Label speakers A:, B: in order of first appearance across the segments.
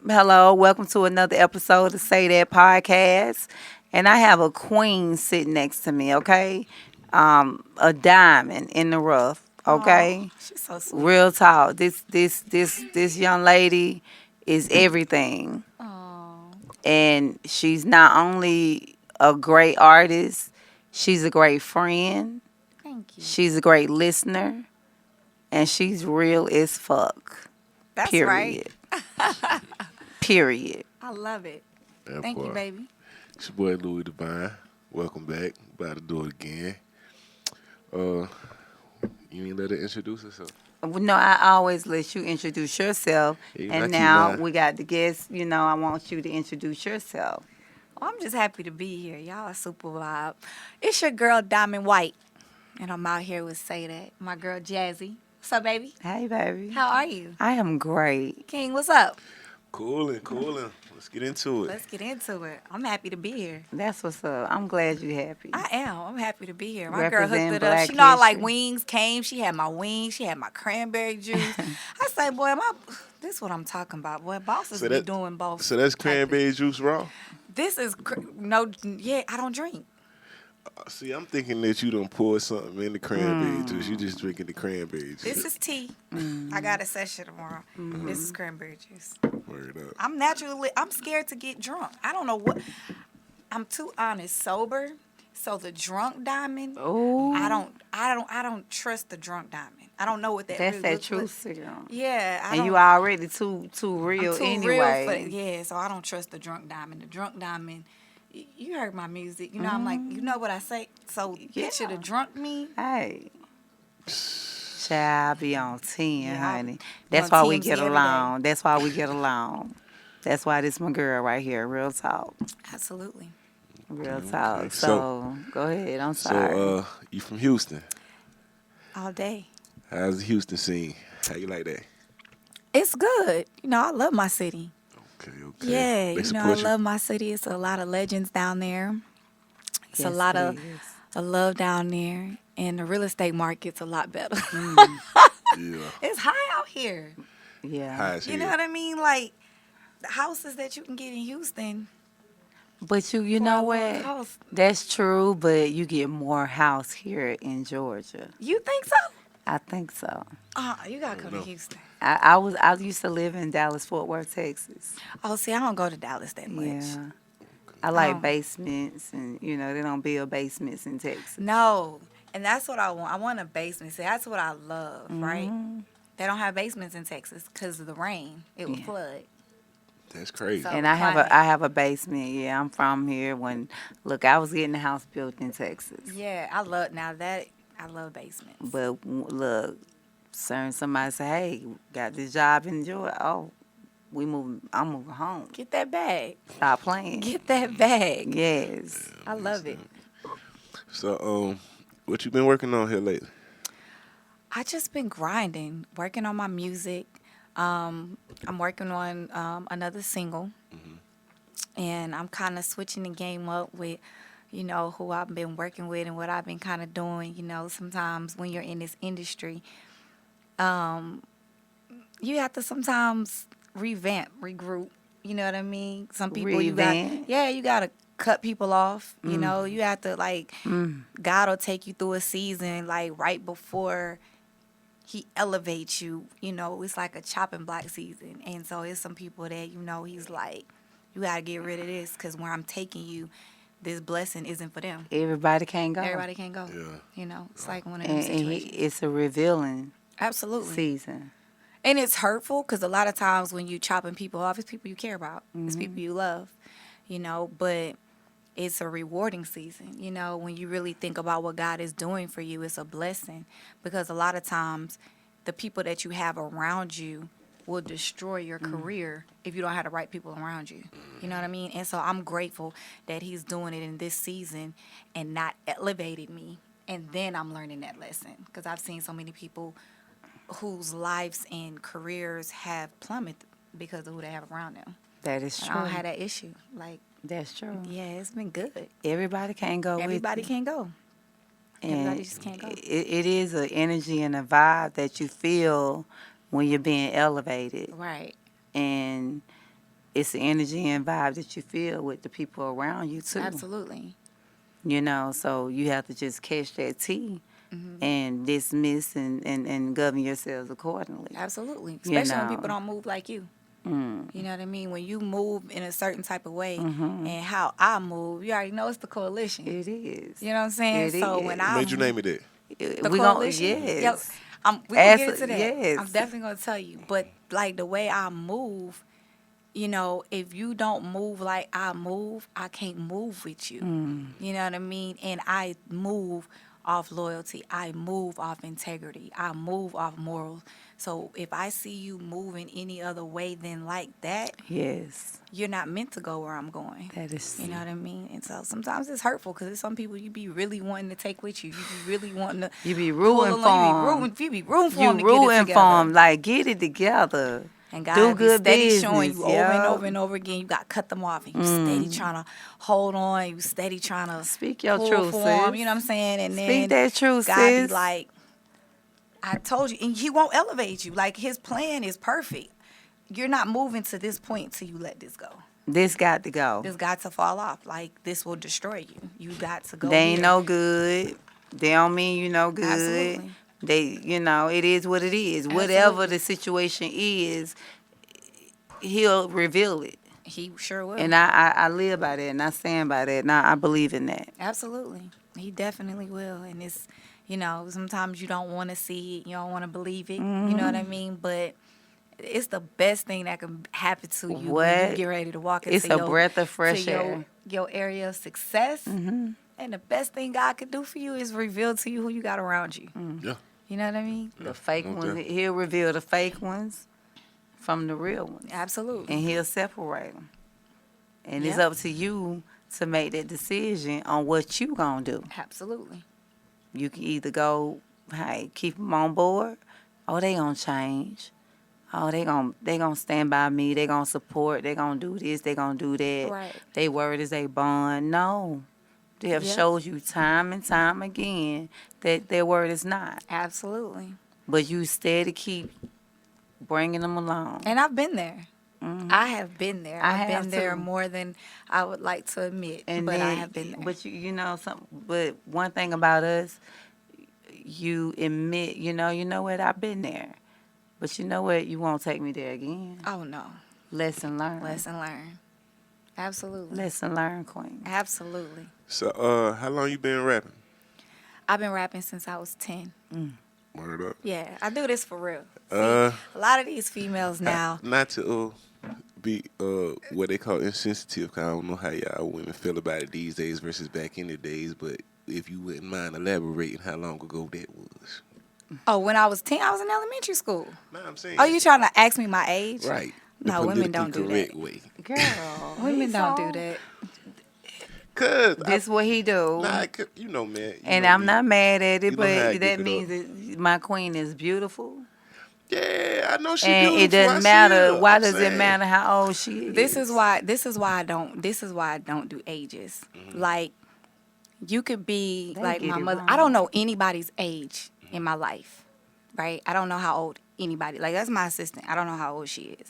A: Hello, welcome to another episode of Say That Podcast. And I have a queen sitting next to me, okay? A diamond in the rough,
B: Oh,
A: okay?
B: she's so sweet.
A: Real talk. This young lady is everything.
B: Oh,
A: And she's not only a great artist, she's a great friend,
B: thank you.
A: she's a great listener, and she's real as fuck.
B: That's right.
A: Period. Period.
B: I love it.
C: That
B: Thank you,
C: part.
B: baby.
C: It's your boy Louis Divine. Welcome back. About to do it again. Uh, you ain't let her introduce herself.
A: No, I always let you introduce yourself.
C: Yeah, you
A: And
C: like
A: now
C: you,
A: we got the guest. I want you to introduce yourself.
B: Well, I'm just happy to be here. Y'all are super vibe. It's your girl, Diamond White. And I'm out here with Say That. My girl, Jazzy. What's up, baby?
A: Hey, baby.
B: How are you?
A: I am great.
B: King, what's up?
C: Coolin'. Let's get into it.
B: Let's get into it. I'm happy to be here.
A: That's what's up. I'm glad you're happy.
B: I am. I'm happy to be here. My girl hooked
A: Represent
B: it up.
A: Black
B: She know I like
A: history.
B: wings. Came. She had my wings. She had my cranberry juice. I say, boy, this is what I'm talking about. Boy, bosses
C: So
B: be
C: that-
B: doing both.
C: So that's
B: type of-
C: cranberry juice raw?
B: This is yeah. I don't drink.
C: See, I'm thinking that you done poured something in the cranberry juice. You just drinking the cranberry juice.
B: This is tea. I got a session tomorrow. This is cranberry juice.
C: Word up.
B: I'm scared to get drunk. I don't know what. I'm too honest, sober. So the drunk diamond,
A: Oh,
B: I don't trust the drunk diamond. I don't know what that
A: that's
B: really
A: that
B: looks
A: truth
B: like.
A: serum.
B: Yeah,
A: And you already too
B: I'm
A: real
B: too
A: anyway.
B: real for yeah, so I don't trust the drunk diamond. The drunk diamond, you heard my music. I'm like, you know what I say? So picture the
A: Yeah.
B: drunk me.
A: Hey. Child, be on 10,
B: Yeah,
A: honey.
B: I
A: That's
B: on
A: why we
B: TMZ
A: get
B: every day.
A: along. That's why we get along. That's why this my girl right here. Real talk.
B: Absolutely.
A: Real talk.
C: Okay.
A: So, go ahead. I'm sorry.
C: So, you from Houston.
B: All day.
C: How's the Houston scene? How you like that?
B: It's good. I love my city.
C: Okay.
B: Yeah,
C: They
B: I
C: support you?
B: love my city. It's a lot of legends down there. It's a
A: Yes,
B: lot
A: it
B: of
A: is.
B: love down there. And the real estate market's a lot better.
C: Yeah.
B: It's high out here.
A: Yeah.
C: High as
B: You know
C: hell.
B: what I mean? Like, the houses that you can get in Houston.
A: But you
B: for
A: know
B: a low
A: what?
B: cost.
A: That's true, but you get more house here in Georgia.
B: You think so?
A: I think so.
B: You gotta come
C: know.
B: to Houston.
A: I used to live in Dallas, Fort Worth, Texas.
B: Oh, see, I don't go to Dallas that much.
A: Yeah. I like
B: Oh.
A: basements, and they don't build basements in Texas.
B: No, and that's what I want. I want a basement. See, that's what I love, right?
A: Mhm.
B: They don't have basements in Texas because of the rain. It will
A: Yeah.
B: flood.
C: That's crazy.
B: So-
A: And I have
B: climate.
A: I have a basement. Yeah, I'm from here. I was getting a house built in Texas.
B: Yeah, I love basements.
A: But look, somebody say, "Hey, got this job in Georgia." Oh, I'm moving home.
B: Get that bag.
A: Stop playing.
B: Get that bag.
A: Yes.
B: I love it.
C: So, what you been working on here lately?
B: I just been grinding, working on my music. I'm working on another single, and I'm kind of switching the game up with, who I've been working with and what I've been kind of doing. Sometimes when you're in this industry, you have to sometimes revamp, regroup. You know what I mean? Some people you
A: Revamp?
B: got to cut people off. You have to
A: Mm.
B: God will take you through a season right before he elevates you. It's like a chopping block season. And so it's some people that, he's like, you got to get rid of this because where I'm taking you, this blessing isn't for them.
A: Everybody can't go.
B: Everybody can go.
C: Yeah.
B: It's like one of them
A: And
B: situations.
A: it's a revealing
B: Absolutely.
A: season.
B: And it's hurtful because a lot of times when you chopping people off, it's people you care about. It's people you love, but it's a rewarding season. When you really think about what God is doing for you, it's a blessing because a lot of times the people that you have around you will destroy your career if you don't have the right people around you. You know what I mean? And so I'm grateful that he's doing it in this season and not elevated me. And then I'm learning that lesson because I've seen so many people whose lives and careers have plummeted because of who they have around them.
A: That is
B: I
A: true.
B: don't have that issue.
A: That's true.
B: Yeah, it's been good.
A: Everybody can't go
B: Everybody
A: with you.
B: can go.
A: And
B: Everybody just can't go.
A: It is an energy and a vibe that you feel when you're being elevated.
B: Right.
A: And it's the energy and vibe that you feel with the people around you too.
B: Absolutely.
A: You know, so you have to just catch that tea
B: Mm-hmm.
A: and dismiss and govern yourselves accordingly.
B: Absolutely.
A: You
B: Especially when
A: know.
B: people don't move like you.
A: Mm.
B: You know what I mean? When you move in a certain type of way
A: Mm-hmm.
B: and how I move, you already know it's the coalition.
A: It is.
B: You know what I'm saying?
A: It
B: So when
A: is.
C: What
B: I
C: made you name it that?
B: the
A: We gon'
B: coalition, yo,
A: yes.
B: we gonna
A: As
B: get into that.
A: yes.
B: I'm definitely gonna tell you. But like the way I move, if you don't move like I move, I can't move with you.
A: Mm.
B: You know what I mean? And I move off loyalty. I move off integrity. I move off morals. So if I see you moving any other way than like that,
A: Yes.
B: you're not meant to go where I'm going.
A: That is.
B: You know what I mean? And so sometimes it's hurtful because there's some people you be really wanting to take with you. You be really wanting to
A: You be
B: pull
A: rooting
B: along.
A: for
B: You be rooting for
A: you
B: them to get it
A: rooting
B: together.
A: for 'em, like get it together.
B: And God
A: Do
B: be
A: good
B: steady
A: business.
B: showing you over and
A: yup.
B: over and over again. You got to cut them off. And you steady trying to hold on. You steady trying to
A: Speak your
B: pull
A: truth,
B: for 'em,
A: sis.
B: you know what I'm saying? And
A: Speak
B: then
A: that truth,
B: God
A: sis.
B: be like, I told you. And he won't elevate you. Like his plan is perfect. You're not moving to this point till you let this go.
A: This got to go.
B: This got to fall off. Like this will destroy you. You got to go.
A: They ain't
B: here.
A: no good. They don't mean you no good.
B: Absolutely.
A: They, it is what it is. Whatever
B: Absolutely.
A: the situation is, he'll reveal it.
B: He sure will.
A: And I live by that and I stand by that and I believe in that.
B: Absolutely. He definitely will. And it's, sometimes you don't want to see it. You don't want to believe it. You know what I mean? But it's the best thing that can happen to you when
A: What?
B: you get ready to walk into
A: It's a breath of fresh
B: to your,
A: air.
B: your area of success.
A: Mm-hmm.
B: And the best thing God could do for you is reveal to you who you got around you.
C: Yeah.
B: You know what I mean?
A: The fake ones,
C: Okay.
A: he'll reveal the fake ones from the real ones.
B: Absolutely.
A: And he'll separate them. And it's
B: Yep.
A: up to you to make that decision on what you gonna do.
B: Absolutely.
A: You can either go, hey, keep them on board, or they gonna change. Oh, they gonna stand by me. They gonna support. They gonna do this. They gonna do that.
B: Right.
A: They word is they bond. No, they have
B: Yep.
A: showed you time and time again that their word is not.
B: Absolutely.
A: But you steady keep bringing them along.
B: And I've been there.
A: Mhm.
B: I have been there.
A: I
B: I've
A: have
B: been there
A: too.
B: more than I would like to admit.
A: And
B: but I
A: then-
B: have been there.
A: But But one thing about us, you admit, you know what, I've been there. But you know what, you won't take me there again.
B: Oh no.
A: Lesson learned.
B: Lesson learned. Absolutely.
A: Lesson learned, Queen.
B: Absolutely.
C: So, how long you been rapping?
B: I've been rapping since I was 10.
C: Word up.
B: Yeah, I do this for real. See,
C: Uh,
B: a lot of these females now,
C: Not to be what they call insensitive, 'cause I don't know how y'all women feel about it these days versus back in the days, but if you wouldn't mind elaborating how long ago that was.
B: when I was 10, I was in elementary school.
C: Nah, I'm saying.
B: Oh, you trying to ask me my age?
C: Right. The
B: No, women don't do
C: politically
B: that.
C: correct way.
A: Girl.
B: Women don't do that.
C: Cause
A: This what he do.
C: man.
A: And I'm not mad at
C: You
A: it,
C: know how I
A: but
C: get
A: that
C: it
A: means that my queen is beautiful.
C: Yeah, I know she
A: And
C: beautiful.
A: it doesn't
C: I see
A: matter.
C: her.
A: Why
C: I'm
A: does it
C: saying.
A: matter how old she is?
B: This is why I don't do ages. Like you could be
A: They
B: like
A: get
B: my
A: it
B: mother.
A: wrong.
B: I don't know anybody's age in my life. Right? I don't know how old anybody. Like that's my assistant. I don't know how old she is.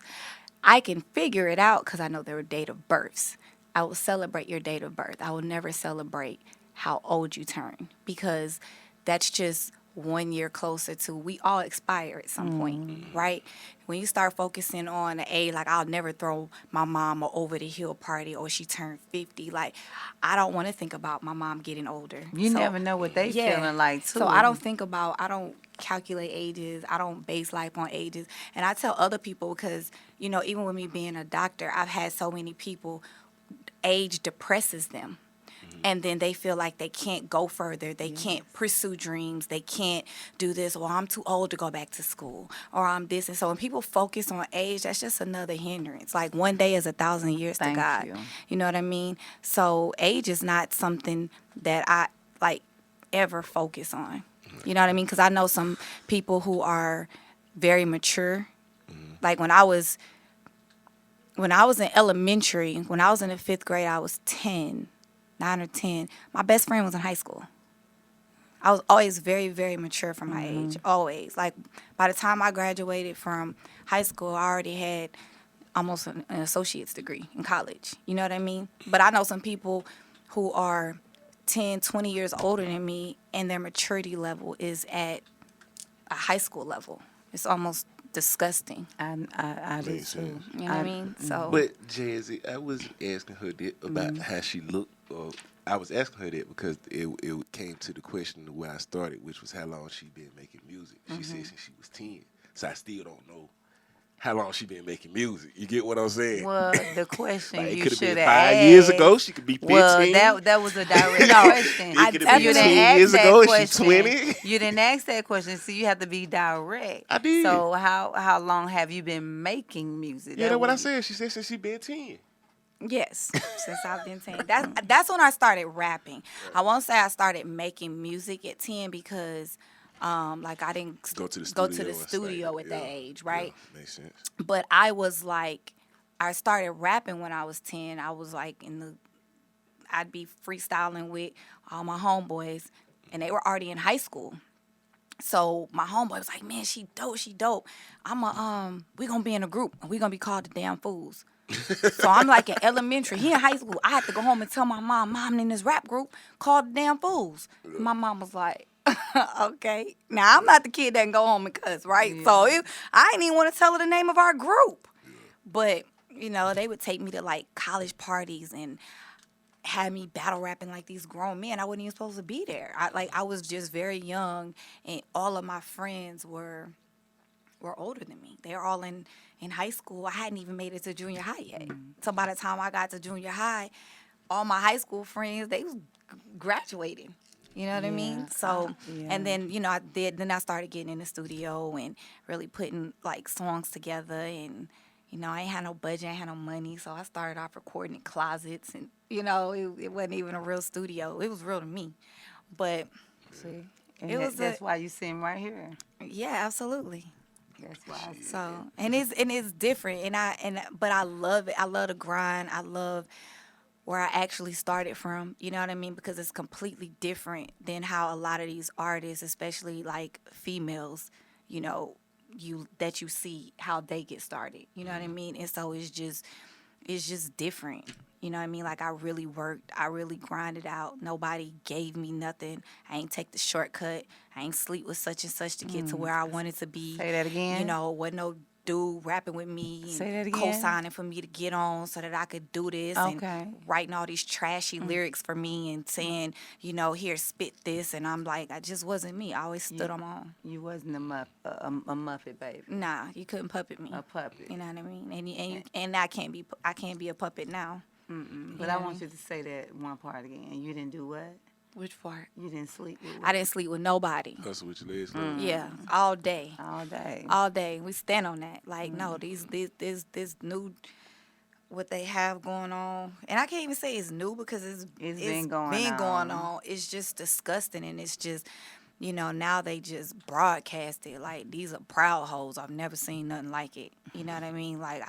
B: I can figure it out because I know their date of births. I will celebrate your date of birth. I will never celebrate how old you turn because that's just 1 year closer to we all expire at some point, right? When you start focusing on the age, like I'll never throw my mom a over the hill party or she turned 50. Like I don't want to think about my mom getting older.
A: You
B: So,
A: never know what they feeling like too.
B: so I don't calculate ages. I don't base life on ages. And I tell other people because, even with me being a doctor, I've had so many people, age depresses them. And then they feel like they can't go further. They can't pursue dreams. They can't do this. Well, I'm too old to go back to school. Or I'm this. And so when people focus on age, that's just another hindrance. Like one day is 1,000 years
A: Thank
B: to God.
A: you.
B: You know what I mean? So age is not something that I ever focus on. You know what I mean? Because I know some people who are very mature. Like when I was in elementary, when I was in the 5th grade, I was 9 or 10. My best friend was in high school. I was always very, very mature for my age. Always. Like by the time I graduated from high school, I already had almost an associate's degree in college. You know what I mean? But I know some people who are 10, 20 years older than me, and their maturity level is at a high school level. It's almost disgusting.
A: I do
C: Makes
A: too.
C: sense.
B: You know what I mean? So
C: But Jazzy, I was asking her that about how she looked. Or I was asking her that because it came to the question of where I started, which was how long she been making music. She said since she was 10. So I still don't know how long she been making music. You get what I'm saying?
A: Well, the question
C: Like, it
A: you
C: could have
A: should
C: been
A: have
C: 5 years ago.
A: asked-
C: She could be 15.
A: Well, that was a direct question.
C: It could
B: I
C: have
A: You
C: been
A: didn't
C: 10
A: ask
C: years
A: that
C: ago.
A: question.
C: She's 20.
A: You didn't ask that question, so you have to be direct.
C: I did.
A: So how long have you been making music?
C: Yeah, that's what I
A: was-
C: said. She said since she been 10.
B: yes, since I've been 10. That's when I started rapping. I won't say I started making music at 10 because like I didn't
C: Go to the
B: studio
C: and
B: at that
C: yeah,
B: age, right?
C: Yeah, makes sense.
B: But I was like, I started rapping when I was 10. I was like I'd be freestyling with all my homeboys, and they were already in high school. So my homeboy was like, man, she dope. We gonna be in a group, and we gonna be called the Damn Fools. So I'm like in elementary. He in high school. I had to go home and tell my mom, I'm in this rap group called the Damn Fools. My mom was like, okay. Now, I'm not the kid that can go home and cuss, right?
A: Yeah.
B: So I didn't even want to tell her the name of our group. But, they would take me to, like, college parties and had me battle rapping like these grown men. I wasn't even supposed to be there. I was just very young, and all of my friends were older than me. They were all in high school. I hadn't even made it to junior high yet. So by the time I got to junior high, all my high school friends, they was graduating. You know what I mean?
A: Yeah.
B: So,
A: Yeah.
B: and then, then I started getting in the studio and really putting, like, songs together. And, I ain't had no budget, I ain't had no money. So I started off recording in closets. And, it wasn't even a real studio. It was real to me. But,
A: See, and
B: It was
A: that's why you sitting right here.
B: yeah, absolutely.
A: That's why.
B: So and it's different, but I love it. I love the grind. I love where I actually started from. You know what I mean? Because it's completely different than how a lot of these artists, especially like females, that you see how they get started. You know what I mean? And so it's just different. You know what I mean? Like, I really worked. I really grinded out. Nobody gave me nothing. I ain't take the shortcut. I ain't sleep with such and such to get to where I wanted to be.
A: Say that again.
B: Wasn't no dude rapping with me and
A: Say that again.
B: co-signing for me to get on so that I could do this
A: Okay.
B: and writing all these trashy lyrics for me and saying, here, spit this. And I'm like, I just wasn't me. I always stood on my own.
A: You wasn't a Muppet baby.
B: Nah, you couldn't puppet me.
A: A puppet.
B: You know what I mean? And I can't be a puppet now.
A: But I want you to say that one part again. You didn't do what?
B: Which part?
A: You didn't sleep with
B: I didn't sleep with nobody.
C: Hustle with your legs.
B: Yeah, all day.
A: all day.
B: All day. We stand on that. Like, no, this new, what they have going on. And I can't even say it's new because it's
A: been going
B: on. It's just disgusting. And it's just, now they just broadcast it. Like, these are proud hoes. I've never seen nothing like it. You know what I mean? Like,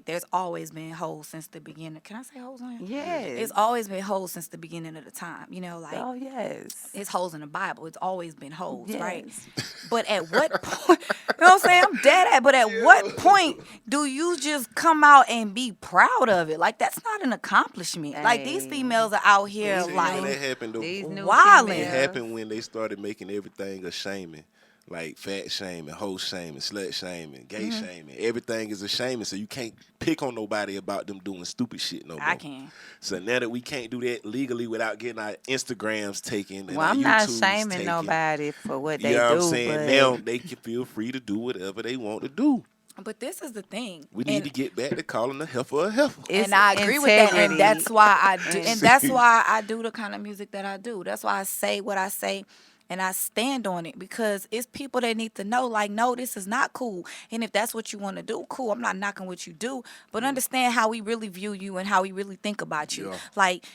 B: there's always been hoes since the beginning. Can I say hoes on here?
A: Yes.
B: It's always been hoes since the beginning of the time.
A: Oh, yes.
B: It's hoes in the Bible. It's always been hoes, right?
A: Yes.
B: But at what point, you know what I'm saying? I'm dead at, but at what point do you just come out and be proud of it? Like, that's not an accomplishment. Like, these
A: Hey.
B: females are out here,
C: You know when that
B: like,
C: happened, though?
A: These new
B: Wildin'.
C: It
A: females.
C: happened when they started making everything a shaming. Like fat shaming, hoe shaming, slut shaming, gay shaming. Everything is a shaming, so you can't pick on nobody about them doing stupid shit no more.
B: I can.
C: So now that we can't do that legally without getting our Instagrams taken and
A: Well,
C: our
A: I'm not
C: YouTubes
A: shaming
C: taken,
A: nobody for what
C: you
A: they
C: know
A: do.
C: what I'm saying?
A: But
C: Now they can feel free to do whatever they want to do.
B: But this is the thing.
C: We need to get back to calling a heifer a heifer.
A: it's
B: And I agree with that, and
A: integrity.
B: that's why I do. And that's why I do the kind of music that I do. That's why I say what I say, and I stand on it because it's people that need to know. Like, no, this is not cool. And if that's what you want to do, cool. I'm not knocking what you do, but understand how we really view you and how we really think about you.
C: Yeah.
B: Like,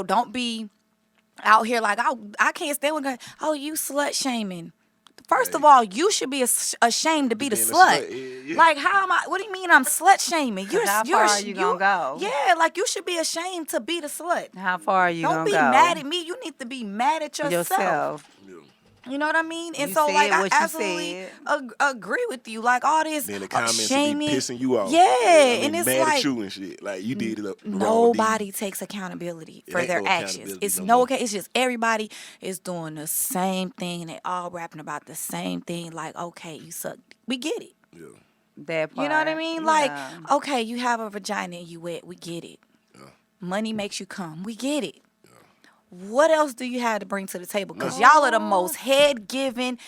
B: don't be out here like, I can't stand with guys. Oh, you slut shaming. First of all, you should be ashamed to be the
C: Being a
B: slut.
C: slut, yeah.
B: Like, how am I? What do you mean I'm slut shaming?
A: How far are you gonna go?
B: Yeah, like, you should be ashamed to be the slut.
A: How far are you
B: Don't
A: gonna
B: be
A: go?
B: mad at me. You need to be mad at yourself.
A: yourself.
C: Yeah.
B: You know what I mean? And
A: You
B: so, like,
A: said
B: I
A: what you
B: absolutely
A: said.
B: agree with you. Like, all this
C: Then the comments will be
B: shaming.
C: pissing you off.
B: Yeah,
C: I
B: and
C: mean,
B: it's
C: mad
B: like
C: at you and shit. Like you did it the wrong
B: nobody
C: deed.
B: takes accountability
C: It
B: for
C: ain't
B: their
C: no
B: actions.
C: accountability
B: It's
C: no
B: no
C: more.
B: okay. It's just everybody is doing the same thing, and they all rapping about the same thing. Like, okay, you suck. We get it.
C: Yeah,
A: That part.
B: You know what I mean? Like,
A: Yeah.
B: okay, you have a vagina and you wet. We get it.
C: yeah.
B: Money makes you come. We get it. What else do you have to bring to the table? Because
C: Nothing.
B: y'all are the most head-giving,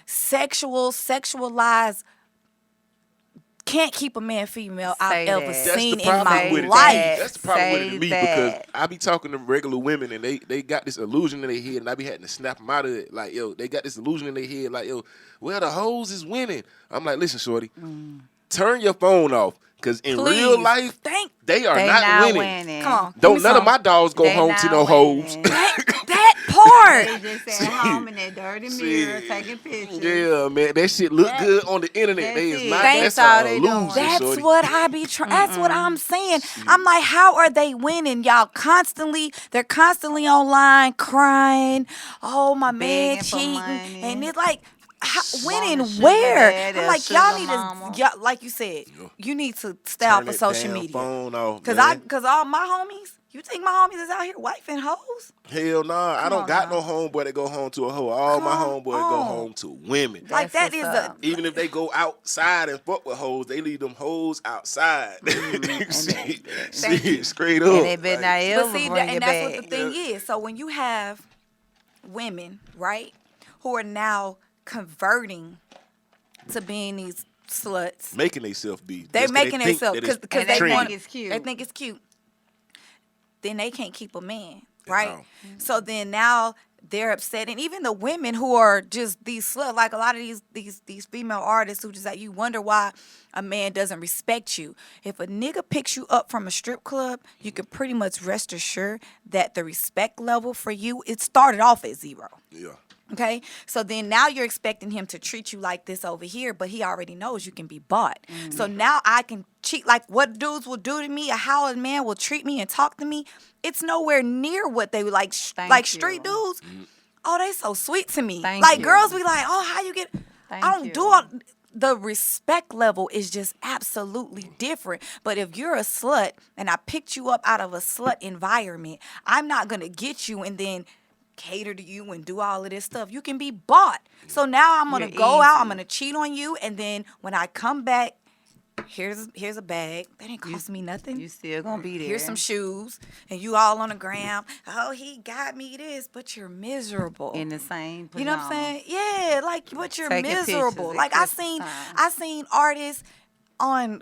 B: sexualized, can't keep a man female I've
A: Say
B: ever
A: that.
C: That's the
B: seen in
C: problem
B: my
C: with it.
B: life.
C: That's the problem with it to
A: Say
C: me because
A: that.
C: I be talking to regular women and they got this illusion in their head and I be having to snap them out of it. Like, yo, they got this illusion in their head. Like, yo, well, the hoes is winning. I'm like, listen, shorty, turn your phone off because in real
B: Please.
C: life, they are
A: They
C: not winning.
B: Come on. give
C: Don't
B: me
C: none of
B: some.
C: my dogs go
A: They
C: home to
A: not
C: no hoes.
A: winning.
B: That part.
A: They just at home in that dirty mirror taking pictures.
C: Yeah, man, that shit look
A: That-
C: good on the internet.
A: that's
C: They is
A: it.
C: not.
A: That's
C: That's
A: all
C: a
A: they doing.
C: illusion,
B: That's
C: shorty.
B: what I be trying. That's what I'm saying. I'm like, how are they winning? Y'all they're constantly online crying. Oh, my man
A: Begging for
B: cheating,
A: money.
B: and it's like, winning
A: Want a sugar
B: where?
A: daddy,
B: I'm
A: a
B: like, y'all
A: sugar
B: need
A: mama.
B: to, like you said, you need to stay
C: Turn
B: off of
C: that
B: social
C: damn
B: media.
C: phone off,
B: Cause
C: man.
B: cause all my homies, you think my homies is out here wifing hoes?
C: Hell nah, I don't
B: on
C: got
B: now.
C: no homeboy that go home to a hoe. All my
B: Come
C: homeboys go
B: on.
C: home to women.
B: Like
A: That's
B: that is
A: what's
B: a
A: up.
C: Even if they go outside and fuck with hoes, they leave them hoes outside. Shit, straight up.
A: And they better not
C: Like,
A: ever
B: But see,
A: bring
B: and
A: it
B: that's what
A: back.
B: the thing is. So when you have women, right, who are now converting to being these sluts,
C: making themselves be.
B: they're
C: Just 'cause
B: making
C: they think
B: themselves
C: that it's
B: because
A: And they
B: they
A: think
B: want
A: it's cute.
B: They think it's cute. Then they can't keep a man, right?
C: No.
B: So then now they're upset, and even the women who are just these sluts, like a lot of these female artists who just like you wonder why a man doesn't respect you. If a nigga picks you up from a strip club, you can pretty much rest assured that the respect level for you it started off at 0.
C: Yeah.
B: Okay, so then now you're expecting him to treat you like this over here, but he already knows you can be bought. So now I can cheat like what dudes will do to me, or how a man will treat me and talk to me. It's nowhere near what they like.
A: Thank
B: Like
A: you.
B: street dudes, oh, they so sweet to me.
A: Thank
B: like
A: you.
B: girls be like, oh, how you get?
A: Thank
B: I don't
A: you.
B: do all. The respect level is just absolutely different. But if you're a slut and I picked you up out of a slut environment, I'm not gonna get you and then cater to you and do all of this stuff. You can be bought. So now I'm gonna
A: You're
B: go out, I'm
A: easy.
B: gonna cheat on you, and then when I come back, here's a bag. That ain't cost me nothing.
A: You still gonna be there.
B: Here's some shoes, and you all on the ground. Oh, he got me this, but you're miserable.
A: in the same.
B: You know what I'm saying? Yeah, like, but you're
A: Taking
B: miserable.
A: pictures
B: Like
A: at
B: I
A: Christmas
B: seen,
A: time.
B: I seen artists on,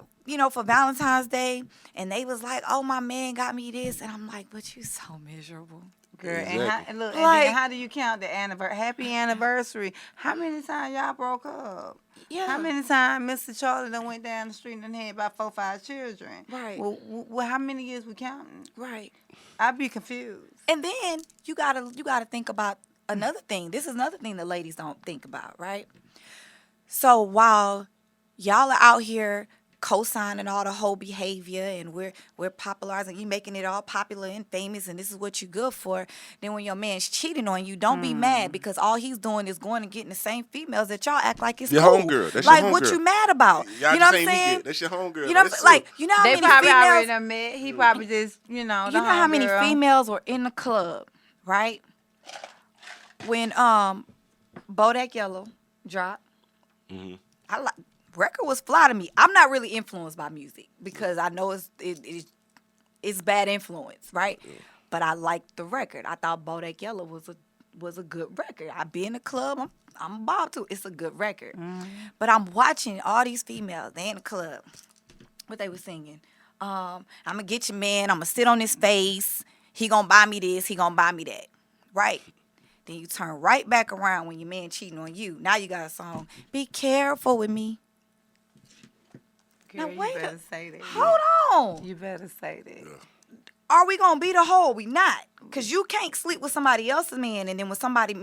B: for Valentine's Day, and they was like, "Oh, my man got me this," and I'm like, "But you so miserable."
A: Girl,
C: Exactly.
A: and look, and
B: Like-
A: then how do you count the happy anniversary? How many times y'all broke up?
B: Yeah.
A: How many times Mr. Charlie done went down the street and had about 4, 5 children?
B: Right.
A: Well, how many years we counting?
B: Right.
A: I'd be confused.
B: And then you gotta think about another thing. This is another thing that ladies don't think about, right? So while y'all are out here co-signing all the whole behavior and we're popularizing, you making it all popular and famous, and this is what you good for, then when your man's cheating on you, don't be mad because all he's doing is going and getting the same females that y'all act like it's
C: Your
B: cool.
C: homegirl. That's your
B: like what
C: homegirl.
B: you mad about?
C: Y'all
B: you know
C: just
B: what I'm
C: ain't meet
B: saying?
C: yet. That's your homegirl.
B: You know,
C: That's
B: like
C: it.
B: you know how
A: They
B: many
A: probably
B: females
A: already done met. He probably just,
B: you know how many
A: homegirl.
B: females were in the club, right? When Bodak Yellow dropped, I like record was fly to me. I'm not really influenced by music because I know it's bad influence, right? But I liked the record. I thought Bodak Yellow was a good record. I be in the club. I'm a bob too. It's a good record. But I'm watching all these females. They in the club. What they was singing. I'm gonna get your man. I'm gonna sit on his face. He gonna buy me this. He gonna buy me that. Right? Then you turn right back around when your man cheating on you. Now you got a song. Be careful with me.
A: Girl,
B: Now wait
A: you
B: a-
A: better say that.
B: Hold on.
A: You better say that.
B: Are are we gonna be the hoe? Or we not? Cause you can't sleep with somebody else's man, and then when somebody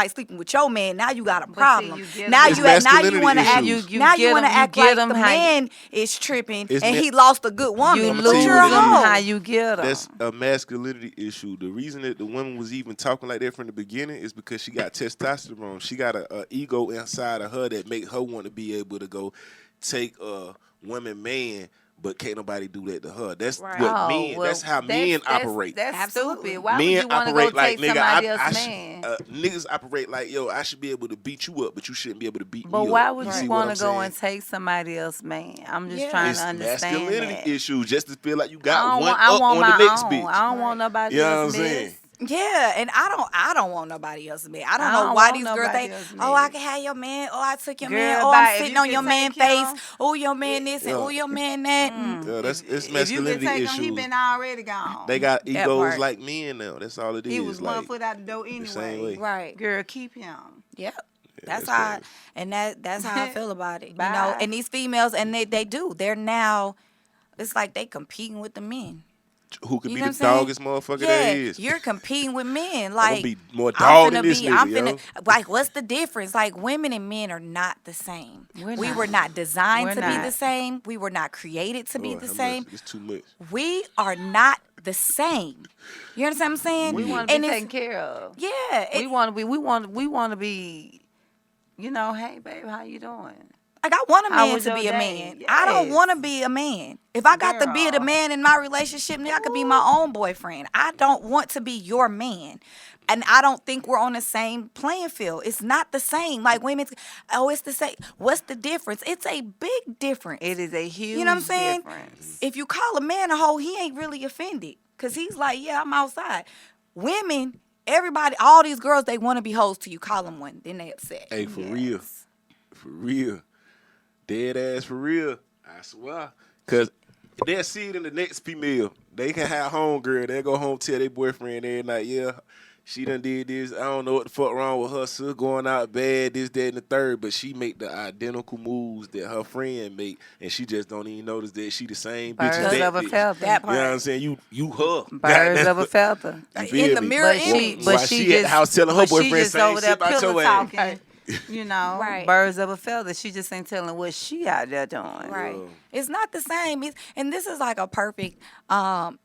B: sleeping with your man, now you got a problem. Now
C: It's
B: you want to
C: masculinity
B: act.
C: issues.
B: Now you want to act like the
A: how
B: man is tripping
C: It's
B: and
C: ma-
B: he lost a good woman.
A: you
C: I'ma
B: But
C: tell you
B: you're
A: lose
B: a
C: what it
A: them
C: is.
A: how
B: hoe.
A: you get them.
C: That's a masculinity issue. The reason that the woman was even talking like that from the beginning is because she got testosterone. She got a ego inside of her that make her want to be able to go take a woman man, but can't nobody do that to her. That's
B: Right.
C: what
A: Oh,
C: men.
A: well,
C: That's how men operate.
A: That's
B: Absolutely.
A: stupid. Why
C: Men
A: would you want to go
C: operate like
A: take
C: nigga.
A: somebody else's man?
C: Niggas operate like yo. I should be able to beat you up, but you shouldn't be able to beat
A: But
C: me
A: why
C: up.
A: would
C: see
A: you
C: what
A: want
C: I'm
A: to go
C: saying?
A: and take somebody else's man? I'm just
B: Yeah.
A: trying
C: It's
A: to understand
C: masculinity
A: that.
C: issues just to feel like you
A: I
C: got
A: don't
C: one
A: want, I
C: up
A: want
C: on
A: my
C: the next
A: own.
C: bitch.
A: I don't want nobody
C: You know what I'm
A: else's
C: saying?
A: miss.
B: Yeah, and I don't want nobody else's man. I don't
A: I
B: know
A: don't
B: why
A: want
B: these girls
A: nobody
B: think,
A: else's
B: oh, I
A: man.
B: can have your man. Oh, I took your
A: Girl,
B: man. Oh,
A: bye.
B: I'm
A: If
B: sitting
A: you
B: on
A: can
B: your man
A: take him-
B: face. Oh, your man this and
C: Yeah.
B: oh, your man that.
C: Yeah, it's
A: If you can
C: masculinity
A: take
C: issues.
A: him, he been already gone.
C: They got
B: That
C: egos
B: part.
C: like men now. That's all it is.
A: he was
C: like,
A: 1 foot out the door
C: same
A: anyway.
C: way.
B: Right.
A: Girl, keep him.
B: Yep.
C: Yeah,
B: That's
C: that's
B: how,
C: facts.
B: and that's how I feel about it. You know,
A: Bye.
B: and these females, and they do. They're now, it's like they competing with the men.
C: Who could
B: You
C: be
B: know
C: the
B: what I'm saying?
C: doggest motherfucker
B: Yeah,
C: there is?
B: you're competing with men.
C: I'm
B: Like
C: gonna be more dog than this nigga, yo.
B: like, what's the difference? Like, women and men are not the same.
A: We're
B: We
A: not.
B: were not designed
A: We're
B: to be
A: not.
B: the same. We were not created to be
C: Lord
B: the
C: have
B: same.
C: mercy, it's too much.
B: We are not the same. You understand what I'm saying?
A: We want to be taken care of.
B: Yeah.
A: We want to be. We want to be. You know, hey babe, how you doing?
B: Like, I want a
A: How
B: man
A: was
B: to
A: your
B: be a
A: day?
B: man. I don't
A: Yes.
B: want to be a man. If I got to be the
A: Girl.
B: man in my relationship, then I could be my own boyfriend. I don't want to be your man. And I don't think we're on the same playing field. It's not the same. Like, women, oh, it's the same. What's the difference? It's a big difference.
A: It is a huge
B: You know what I'm saying?
A: difference.
B: If you call a man a hoe, he ain't really offended. Because he's like, yeah, I'm outside. Women, everybody, all these girls, they want to be hoes till you call them one. Then they upset.
C: Hey, for real. For real. Dead ass for real. I swear. Because they'll see it in the next female. They can have homegirl. They'll go home tell their boyfriend every night, yeah, she done did this. I don't know what the fuck wrong with her. Sis going out bad, this, that, and the third. But she make the identical moves that her friend make. And she just don't even notice that she the same bitch as
A: Birds
C: that
A: of a
C: bitch.
A: feather.
B: That
C: You know what I'm saying? You her.
A: Birds of a feather.
C: You feel
B: In the
C: me?
B: mirror
A: But
B: image.
A: she,
C: While
A: but
C: she at the house telling her
A: but she
C: boyfriend
A: just
C: same
A: over there
C: shit about
A: pillow
C: your ass.
A: talking. You know,
B: Right.
A: birds of a feather. She just ain't telling what she out there doing.
B: Right. It's not the same. And this is like a perfect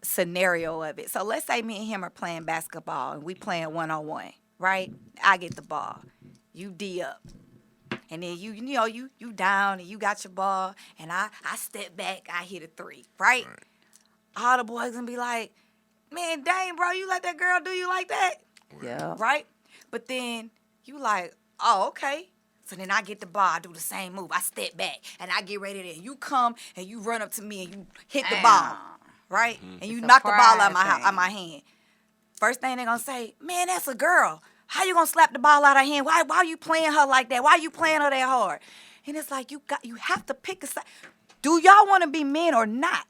B: scenario of it. So let's say me and him are playing basketball and we playing one-on-one, right? I get the ball. You D up. And then you down and you got your ball and I step back, I hit a three, right? All the boys gonna be like, man, dang, bro, you let that girl do you like that?
A: Yeah.
B: Right? But then you like, oh, okay. So then I get the ball, I do the same move. I step back and I get ready to. You come and you run up to me and you hit the ball, right? And you
A: It's a
B: knock the ball out
A: pride
B: my hand. First thing they gonna say, man, that's a girl. How you gonna slap the ball out of her hand? Why you playing her like that? Why you playing her that hard? And it's like you have to pick a side. Do y'all want to be men or not?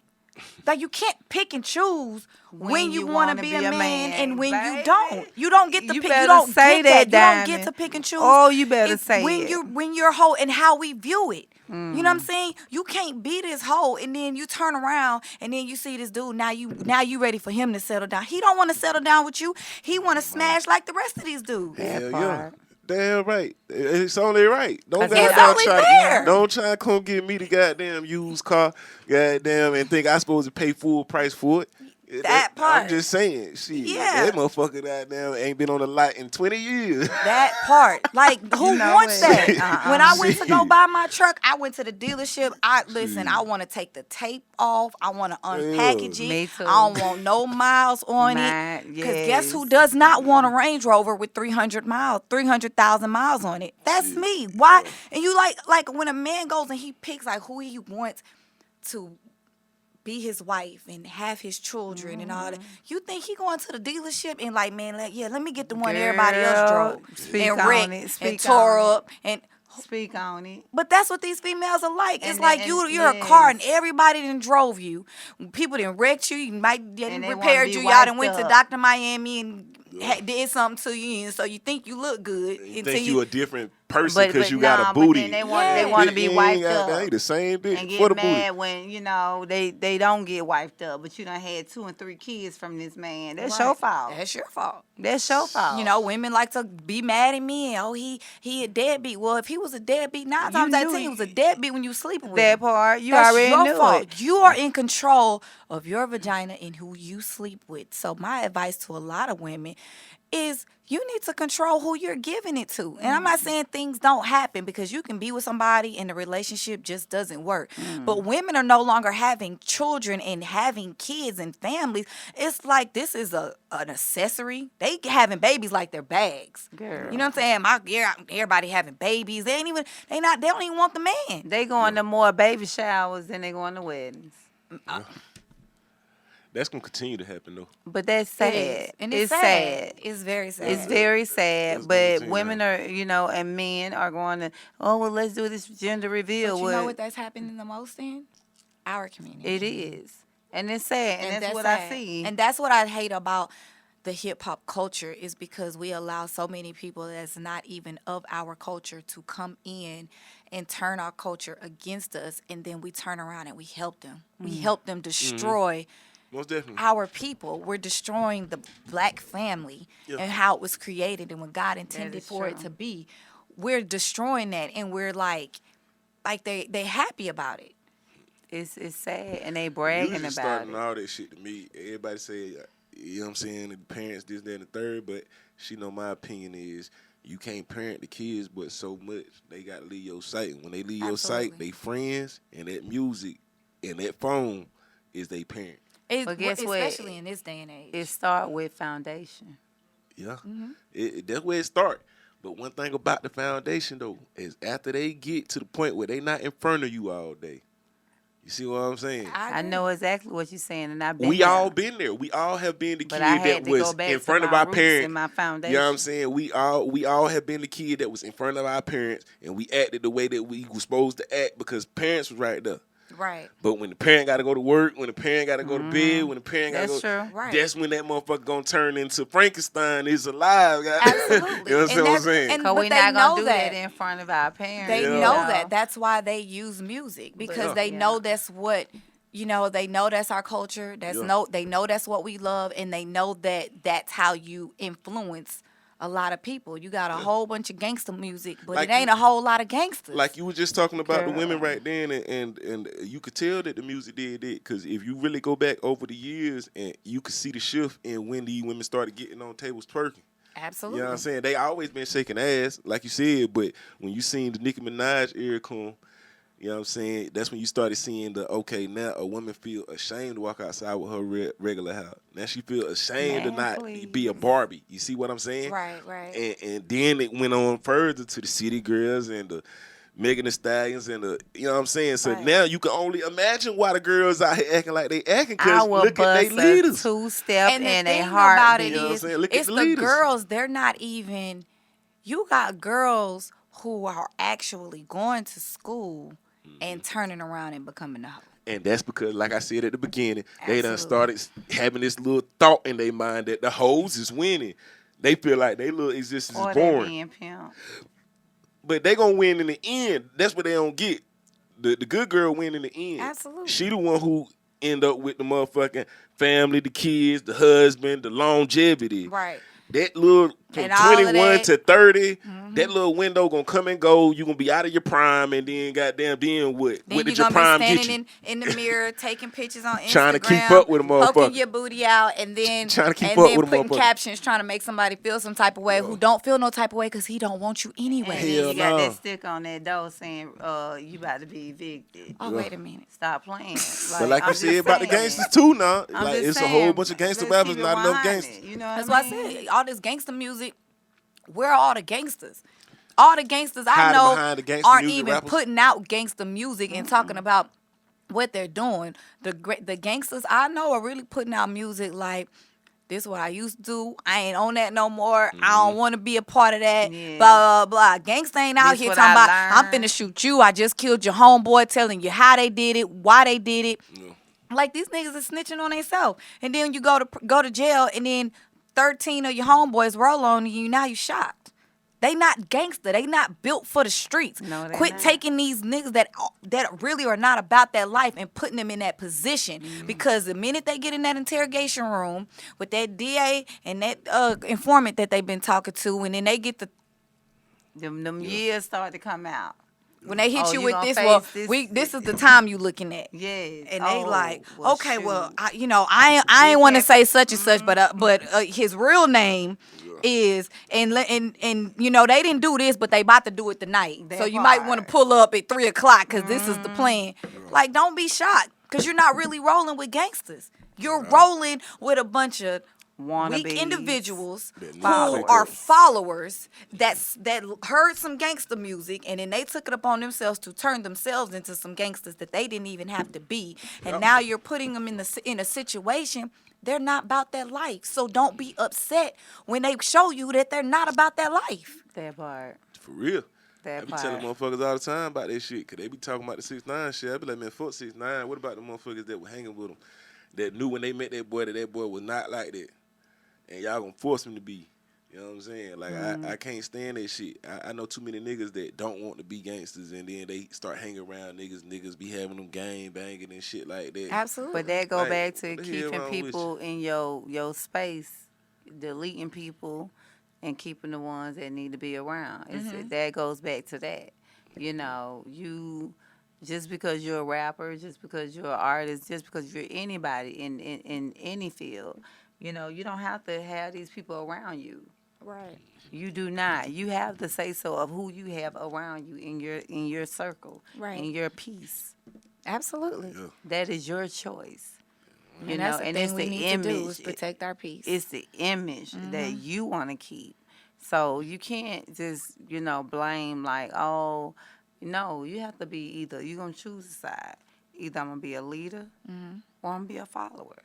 B: Like, you can't pick and choose when you want to be a man and when you don't. You don't get to
A: You
B: pick.
A: better
B: You don't
A: say
B: get
A: that,
B: You don't get
A: Diamond.
B: to pick and choose.
A: Oh, you better
B: It's
A: say
B: when
A: it.
B: when you're hoe and how we view it. You know what I'm saying? You can't be this hoe and then you turn around and then you see this dude. Now you ready for him to settle down. He don't want to settle down with you. He want to smash like the rest of these dudes.
C: Hell yeah.
A: part.
C: Damn right. It's only right. Don't
A: It's
C: goddamn
B: only
C: try
B: fair.
C: don't try to come get me the goddamn used car, goddamn, and think I supposed to pay full price for it.
B: That part.
C: I'm just saying, shit.
B: Yeah.
C: That motherfucker goddamn ain't been on the lot in 20 years.
B: That part. Like, who
A: know
B: wants
A: it.
B: that? When I went to go buy my truck, I went to the dealership. I want to take the tape off. I want to unpackage it.
A: Me too.
B: I don't want no miles on it.
A: Mine,
B: Because guess who
A: yes.
B: does not want a Range Rover with 300,000 miles on it? That's me. Why? And you like when a man goes and he picks like who he wants to be his wife and have his children and all that. You think he going to the dealership and like, man, let me get the one everybody else
A: Girl,
B: drove
A: speak
B: and
A: on
B: wrecked
A: it,
B: and
A: speak
B: tore
A: on it.
B: up and.
A: Speak on it.
B: But that's what these females are like. It's
A: And
B: like
A: then-
B: you're a car and everybody done drove you. People done wrecked you. You might done
A: And they wanna
B: repaired
A: be
B: you. Y'all done
A: wiped
B: went to
A: up.
B: Dr. Miami and did something to you. And so you think you look good.
C: You
B: until
C: think you a different person because you got a
A: nah,
C: booty.
A: but then
B: Yeah.
A: they want to be
C: You ain't
A: wiped
C: got-
A: up
C: They the same dick
A: and
C: for
A: get
C: the booty.
A: mad when they don't get wiped up, but you done had 2 and 3 kids from this man. That's your
B: Right.
A: fault.
B: That's your fault.
A: That's your fault.
B: You know, women like to be mad at men. Oh, he a deadbeat. Well, if he was a deadbeat, 9 times out of 10 he was a deadbeat when you sleeping with
A: that
B: him.
A: part you
B: That's
A: already
B: your
A: knew
B: fault.
A: it.
B: You are in control of your vagina and who you sleep with. So my advice to a lot of women is you need to control who you're giving it to. And I'm not saying things don't happen because you can be with somebody and the relationship just doesn't work. But women are no longer having children and having kids and families. It's like this is an accessory. They having babies like they're bags.
A: Girl.
B: You know what I'm saying? Everybody having babies. They don't even want the man.
A: They going to more baby showers than they going to weddings.
C: That's gonna continue to happen though.
A: But that's
B: It
A: sad.
B: is. And
A: it's
B: sad.
A: sad.
B: It's very sad.
A: It's very sad.
C: It's gonna
A: But
C: continue
A: women
C: to
A: are, and men are going to, oh, well, let's do this gender reveal.
B: But you
A: Well,
B: know what that's happening the most in? Our community.
A: it is. And it's sad. And that's what
B: sad.
A: I see.
B: And that's what I hate about the hip hop culture is because we allow so many people that's not even of our culture to come in and turn our culture against us, and then we turn around and we help them. We help them destroy
C: Most definitely.
B: our people. We're destroying the black family
C: Yeah.
B: and how it was created and what God intended
A: is
B: for it
A: true.
B: to be. We're destroying that, and we're like they happy about it.
A: It's sad. And they
C: You
A: bragging
C: just
A: about
C: starting
A: it.
C: all that shit to me. Everybody say, you know what I'm saying, the parents, this, that, and the third, but she know my opinion is you can't parent the kids but so much. They got to leave your sight. And when they leave your sight,
B: Absolutely.
C: they friends and that music and that phone is they parent.
A: But guess what?
B: Especially in this day and age.
A: It start with foundation.
C: Yeah. That's where it start. But one thing about the foundation, though, is after they get to the point where they not in front of you all day. You see what I'm saying?
A: I know exactly what you're saying, and I've been
C: We
A: there.
C: all been there. We all have been the
A: But
C: kid
A: I had
C: that
A: to
C: was
A: go back
C: in
A: to
C: front of
A: my
C: our
A: roots
C: parents.
A: and my foundation.
C: You know what I'm saying? We all have been the kid that was in front of our parents, and we acted the way that we was supposed to act because parents was right there.
B: Right.
C: But when the parent got to go to work, when the parent got to go to bed, when the parent got to
A: That's
C: go,
A: true.
B: Right.
C: that's when that motherfucker gonna turn into Frankenstein is alive. Guys.
B: Absolutely.
C: You know what I'm
B: that's-
C: saying?
B: and-
A: Because
B: but
A: we
B: they
A: not going
B: know
A: to do that in front of our parents.
B: They
C: Yeah.
B: know that. That's why they use music because they
A: Yeah.
B: know that's what they know that's our culture. They know that's what we love, and they know that that's how you influence a lot of people. You got a whole bunch of gangster music, but
C: Like
B: it ain't a whole lot of gangsters.
C: Like you were just talking about the
A: Girl.
C: women right then, and you could tell that the music did it because if you really go back over the years, and you could see the shift in when these women started getting on tables twerking.
B: Absolutely.
C: You know what I'm saying? They always been shaking ass, like you said, but when you seen the Nicki Minaj era come, you know what I'm saying? That's when you started seeing now a woman feel ashamed to walk outside with her regular house. Now she feel ashamed to
A: Man,
C: not
A: please.
C: be a Barbie. You see what I'm saying?
B: Right.
C: And then it went on further to the City Girls and the Megan Thee Stallions and the, you know what I'm saying? So
B: Right.
C: now you can only imagine why the girls out here acting like they acting
A: I
C: because
A: will
C: look at they
A: bust a
C: leaders.
A: two-step
B: And the
A: and
B: thing
A: a
B: about it
C: You know what I'm
B: is,
C: saying? Look at
B: it's
C: the
B: the
C: leaders.
B: girls. They're not even. You got girls who are actually going to school and turning around and becoming a hoe.
C: And that's because, like I said at the beginning, they done
B: Absolutely.
C: started having this little thought in their mind that the hoes is winning. They feel like their little existence
A: Or
C: is
A: they
C: boring.
A: being pimp.
C: But they gonna win in the end. That's what they don't get. The good girl win in the end.
B: Absolutely.
C: She the one who end up with the motherfucking family, the kids, the husband, the longevity.
B: Right.
C: That little from
B: And all of
C: 21
B: that.
C: to 30, that little window gonna come and go. You gonna be out of your prime, and then goddamn being what?
B: Then
C: What
B: you're
C: did your
B: gonna
C: prime
B: be
C: get you?
B: standing in the mirror, taking pictures on Instagram,
C: Trying to keep up with a motherfucker.
B: poking your booty out, and then
C: Trying to keep
B: and
C: up
B: then
C: with a
B: putting
C: motherfucker.
B: captions, trying to make somebody feel some type of way who don't feel no type of way because he don't want you
A: And
B: anyway.
A: then
C: Hell
A: you got
C: no.
A: that stick on that door saying, you about to be evicted.
B: Oh, wait a minute.
A: Stop playing.
C: But like
A: I'm
C: you
A: just
C: said about the
A: saying.
C: gangsters too now.
A: I'm
C: Like
A: just
C: it's a
A: saying,
C: whole bunch of gangster
A: let's
C: rappers,
A: keep it
C: not enough
A: 100,
C: gangsters.
A: You know what
B: That's
A: I
B: why
A: mean?
B: I said all this gangster music. Where are all the gangsters? All the gangsters I
C: Hiding
B: know
C: behind the gangster
B: aren't
C: music
B: even
C: rappers.
B: putting out gangster music and talking about what they're doing. The gangsters I know are really putting out music like, this is what I used to do. I ain't on that no more. I don't want to be a part of that.
A: Yeah.
B: Blah, blah, blah. Gangsta ain't out
A: This
B: here
A: what
B: talking
A: I
B: about, I'm
A: learned.
B: finna shoot you. I just killed your homeboy, telling you how they did it, why they did it. Like, these niggas are snitching on themselves. And then you go to jail, and then 13 of your homeboys roll on you. Now you shocked. They not gangster. They not built for the streets.
A: No, they
B: Quit
A: not.
B: taking these niggas that really are not about that life and putting them in that position. Because the minute they get in that interrogation room with that DA and that informant that they've been talking to, and then they get the
A: Them years start to come out.
B: when they hit
A: Oh,
B: you
A: you
B: with
A: gonna
B: this,
A: face
B: well,
A: this-
B: this is the time you looking at.
A: Yes.
B: And they like,
A: well,
B: okay, well,
A: shoot.
B: I ain't want to say such and such, but his real name is and they didn't do this, but they about to do it tonight.
A: That
B: So you might want to
A: part.
B: pull up at 3:00 because this is the plan. Like, don't be shocked because you're not really rolling with gangsters. You're rolling with a bunch of weak
A: Wannabes.
B: individuals
C: That
B: who
C: followers.
B: are followers that heard some gangster music and then they took it upon themselves to turn themselves into some gangsters that they didn't even have to be. And now you're putting them in a situation they're not about that life. So don't be upset when they show you that they're not about that life.
A: That part.
C: For real.
A: That
C: I be
A: part.
C: telling motherfuckers all the time about that shit, because they be talking about the 6ix9ine shit. I be like, man, fuck 6ix9ine. What about the motherfuckers that were hanging with them, that knew when they met that boy was not like that? And y'all gonna force him to be. You know what I'm saying? Like, I can't stand that shit. I know too many niggas that don't want to be gangsters, and then they start hanging around niggas. Niggas be having them gang banging and shit like that.
B: Absolutely.
A: But that go
C: Like,
A: back to
C: what the hell
A: keeping
C: wrong with
A: people in your space, deleting people, and keeping the ones that need to be around. That goes back to that. You know, you just because you're a rapper, just because you're an artist, just because you're anybody in any field, you know, you don't have to have these people around you.
B: Right.
A: You do not. You have the say so of who you have around you in your circle,
B: Right.
A: in your peace.
B: Absolutely.
C: Yeah.
A: That is your choice. You
B: And
A: know,
B: that's the
A: and
B: thing
A: it's
B: we
A: the
B: need
A: image.
B: to do is protect our peace.
A: It's the image that you want to keep. So you can't just, blame like, oh, no, you have to be either, you're going to choose a side. Either I'm going to be a leader or I'm going to be a follower.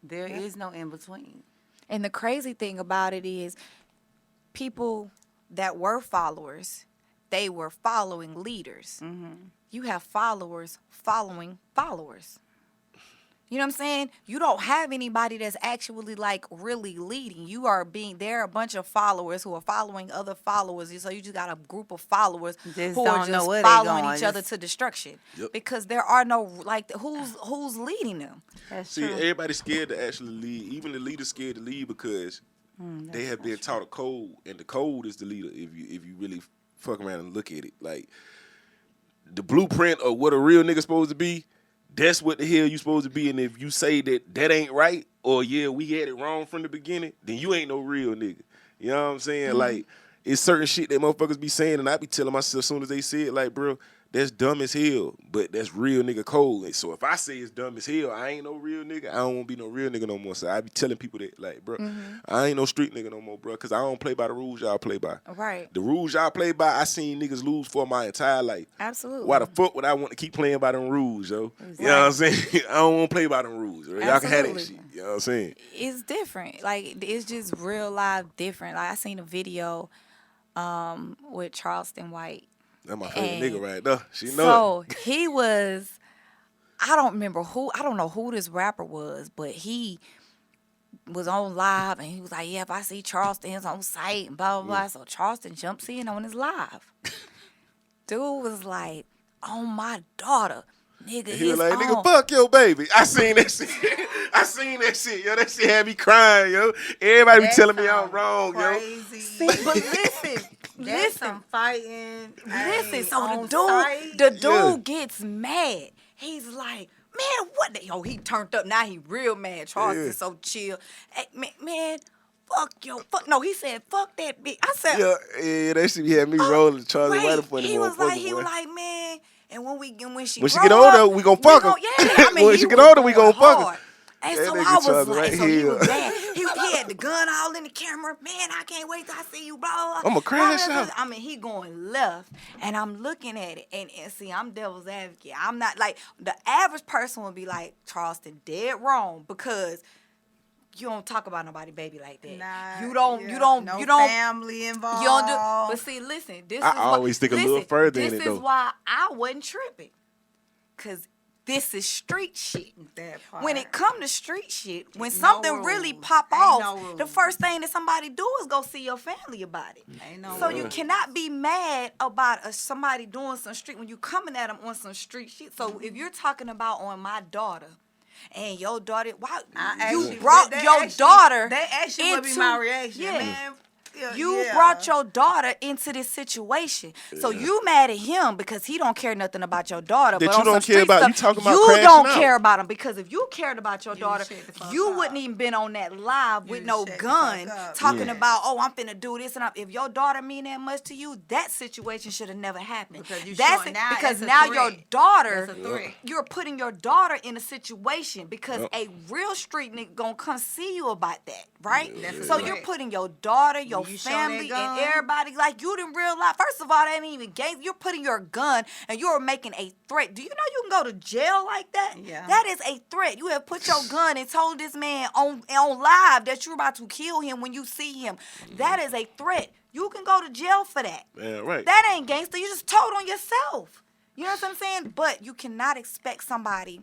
A: There is no in between.
B: And the crazy thing about it is people that were followers, they were following leaders. You have followers following followers. You know what I'm saying? You don't have anybody that's actually like really leading. There are a bunch of followers who are following other followers. So you just got a group of followers
A: Just
B: who
A: don't
B: are
A: know
B: just
A: where they
B: following
A: going.
B: each other
A: Just-
B: to destruction.
C: Yep.
B: Because there are no, like, who's leading them?
A: That's
C: See,
A: true.
C: everybody's scared to actually lead. Even the leader's scared to lead because they have been taught a code, and the code is the leader. If you really fuck around and look at it, like the blueprint of what a real nigga supposed to be, that's what the hell you supposed to be. And if you say that ain't right, or yeah, we had it wrong from the beginning, then you ain't no real nigga. You know what I'm saying? Like, it's certain shit that motherfuckers be saying, and I be telling myself as soon as they say it, like, bro, that's dumb as hell, but that's real nigga code. And so if I say it's dumb as hell, I ain't no real nigga. I don't want to be no real nigga no more. So I be telling people that, like, bro, I ain't no street nigga no more, bro, because I don't play by the rules y'all play by.
B: Right.
C: The rules y'all play by, I seen niggas lose for my entire life.
B: Absolutely.
C: Why the fuck would I want to keep playing by them rules, yo? You know what I'm saying? I don't want to play by them rules. Bro. Y'all can have that
B: Absolutely.
C: shit. You know what I'm saying?
B: It's different. Like, it's just real life different. Like, I seen a video with Charleston White.
C: That's my favorite
B: And
C: nigga right there. She know it.
B: So he was, I don't know who this rapper was, but he was on live and he was like, yeah, if I see Charleston's on site and blah, blah, blah. So Charleston jumps in on his live. Dude was like, on my daughter. Nigga,
C: He was
B: it's
C: like,
B: on.
C: nigga, fuck your baby. I seen that shit. I seen that shit, yo. That shit had me crying, yo. Everybody be
A: That
C: telling me I'm
A: sound
C: wrong,
A: crazy.
B: See, but listen,
A: That's some fighting.
B: Listen, so
A: on
B: the
A: site.
B: dude
C: Yeah.
B: gets mad. He's like, man, what the, he turned up. Now he real mad. Charles
C: Yeah.
B: is so chill. Hey, man, no, he said, fuck that bitch. I said,
C: Yeah, that shit had me rolling. Charlie White
B: right.
C: up on the
B: He was like,
C: motherfucker, boy.
B: man, and when she
C: When she
B: grow
C: get older,
B: up,
C: we gon' fuck her.
B: Yeah, I mean,
C: When
B: he
C: she get
B: was
C: older, we
B: going
C: gon' fuck her.
B: hard. And
C: That
B: so
C: nigga
B: I was
C: Charlie
B: like,
C: right
B: so he
C: here.
B: was mad. He had the gun all in the camera. Man, I can't wait till I see you, blah, blah, blah.
C: I'ma crash out.
B: I mean, he going left, and I'm looking at it, and see, I'm devil's advocate. I'm not, like, the average person would be like, Charleston, dead wrong, because you don't talk about nobody baby like that.
A: Nah,
B: you don't
A: no
B: you don't
A: family involved.
B: you don't do. But see, listen, this
C: I
B: is
C: always think a little further in
B: this
C: it, though.
B: is why I wasn't tripping, cause this is street shit.
A: That part.
B: When it come to street shit, when
A: No
B: something really
A: rules.
B: pop
A: Ain't
B: off,
A: no
B: the
A: rules.
B: first thing that somebody do is go see your family about it.
A: Ain't no
B: So
A: rules.
B: you cannot be mad about somebody doing some street when you coming at them on some street shit. So if you're talking about on my daughter, and your daughter, why you brought your daughter?
A: That actually would be my reaction.
B: Yeah.
A: Man,
B: You brought your daughter into this situation, so you mad at him because he don't care nothing about your daughter.
C: That
B: but
C: you
B: on
C: don't
B: some
C: care
B: street
C: about.
B: stuff,
C: You talking about
B: you
C: crashing
B: don't
C: out.
B: care about him because if you cared about your daughter,
A: shut the fuck
B: you
A: up.
B: wouldn't even been on that live with
A: You
B: no
A: shut the
B: gun
A: fuck up.
B: talking
A: Yes.
B: about, oh, I'm finna do this and if your daughter mean that much to you, that situation should have never happened.
A: Because you
B: That's
A: showing
B: it,
A: now
B: because
A: it's a
B: now
A: threat.
B: your daughter,
A: That's a threat.
B: you're putting your daughter in a situation because a real street nigga gonna come see you about that, right?
A: That's a
B: So
A: threat.
B: you're putting your daughter, your
A: When you show that
B: family,
A: gun-
B: and everybody like you didn't realize. First of all, that ain't even gay. You're putting your gun and you're making a threat. Do you know you can go to jail like that?
A: Yeah.
B: That is a threat. You have put your gun and told this man on live that you're about to kill him when you see him. That is a threat. You can go to jail for that.
C: Yeah, right.
B: That ain't gangster. You just told on yourself. You know what I'm saying? But you cannot expect somebody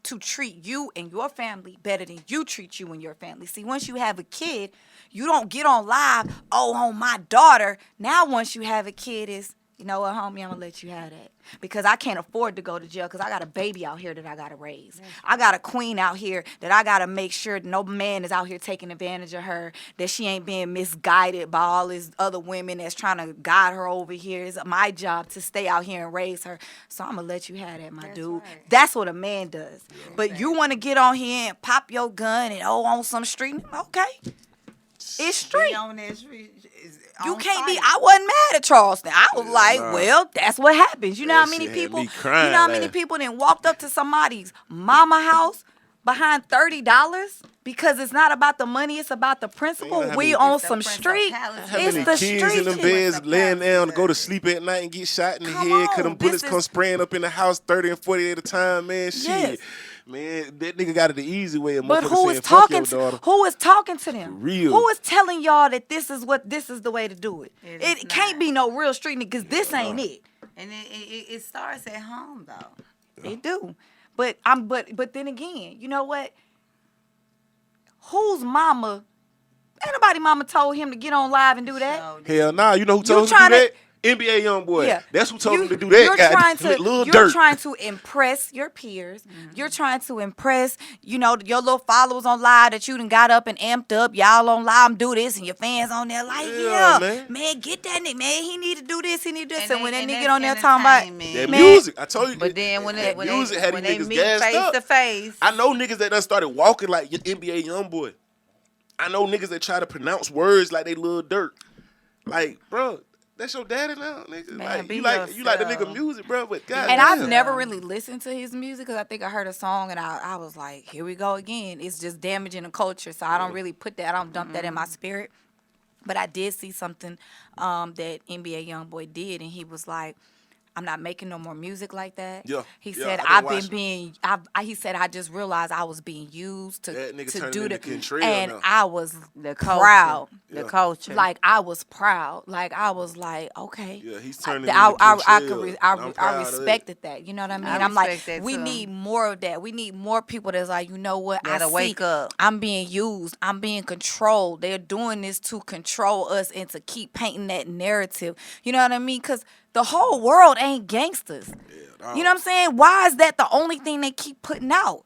B: to treat you and your family better than you treat you and your family. See, once you have a kid, you don't get on live, oh, on my daughter. Now, once you have a kid, is, you know what, homie, I'm going to let you have that. Because I can't afford to go to jail because I got a baby out here that I got to raise. I got a queen out here that I got to make sure no man is out here taking advantage of her, that she ain't being misguided by all these other women that's trying to guide her over here. It's my job to stay out here and raise her. So I'm going to let you have that, my dude.
A: right.
B: That's what a man does. But you want to get on here and pop your gun and, oh, on some street, okay. It's street.
A: Be on that street.
B: You can't be. I wasn't mad at Charleston. I was like,
C: nah.
B: well, that's what happens. You know
C: That
B: how many
C: shit had
B: people?
C: me crying
B: You know how many
C: laughing.
B: people then walked up to somebody's mama house behind $30 because it's not about the money. It's about the principle.
C: Man, how
B: We
C: many-
B: on
A: It's the
B: some street.
A: principality.
C: How
B: It's
C: many
B: the
C: kids
B: street
C: in them
B: shit.
C: beds
A: It's the
C: laying down to go to
A: principality.
C: sleep at night and get shot in the
B: Come
C: head? Cause them
B: on,
C: bullets
B: this
C: come
B: is-
C: spraying up in the house 30 and 40 at a time, man. Shit.
B: Yes.
C: Man, that nigga got it the easy way of
B: But
C: motherfuckers
B: who
C: saying,
B: is
C: fuck your
B: talking?
C: daughter.
B: Who is talking to them?
C: For real.
B: Who is telling y'all that this is the way to do it?
A: It
B: It
A: is
B: can't
A: not.
B: be no real street nigga because this ain't it.
A: And it starts at home, though.
B: They do. But then again, you know what? Whose mama? Ain't nobody mama told him to get on live and do that.
A: So,
C: Hell nah, you know who told him to
B: trying
C: do
B: to-
C: that? NBA young boy.
B: Yeah.
C: That's who told him to do
B: You're
C: that.
B: trying
C: God,
B: to
C: Lil
B: you're
C: Durk.
B: trying to impress your peers. You're trying to impress, your little followers on live that you done got up and amped up. Y'all on live do this, and your fans on there like,
C: Yeah,
B: yeah,
C: man.
B: get that nigga, man. He need to do this. He need to do this. And when that
A: and
B: nigga
A: that's
B: get on there talking about
A: entertainment.
C: That
B: man,
C: music, I told you.
A: But then when
C: that
A: they
C: music had
A: when
C: these
A: they
C: niggas
A: meet
C: gassed
A: face
C: up.
A: to face,
C: I know niggas that done started walking like NBA young boy. I know niggas that try to pronounce words like they Lil Durk. Like, bro, that's your daddy now, nigga.
A: Man,
C: Like
A: be
C: you like the nigga
A: yourself.
C: music, bro. But God,
B: And
C: damn.
B: I've never really listened to his music because I think I heard a song and I was like, here we go again. It's just damaging the culture. So I don't really put that, I don't dump that in my spirit. But I did see something that NBA Youngboy did, and he was like, I'm not making no more music like that.
C: Yeah,
B: He
C: yeah,
B: said,
C: I've been
B: I've been being, he said, I just realized I was being used
C: That
B: to
C: nigga
B: do
C: turning
B: the,
C: into Contrail
B: and
C: now.
B: I was
A: the culture,
B: proud.
A: the
C: Yeah.
A: culture.
B: Like, I was proud. Like, I was like, okay.
C: Yeah, he's turning
B: I,
C: into
B: I, I,
C: Contrail,
B: could
C: and I'm
B: I
C: proud of it.
B: respected that. You know what I mean?
A: I
B: I'm like,
A: respect that
B: we
A: too.
B: need more of that. We need more people that's like, you know what?
A: That'll
B: I see
A: wake up.
B: I'm being used. I'm being controlled. They're doing this to control us and to keep painting that narrative. You know what I mean? Because the whole world ain't gangsters.
C: Yeah,
B: You know what I'm saying? Why is that the only thing they keep putting out?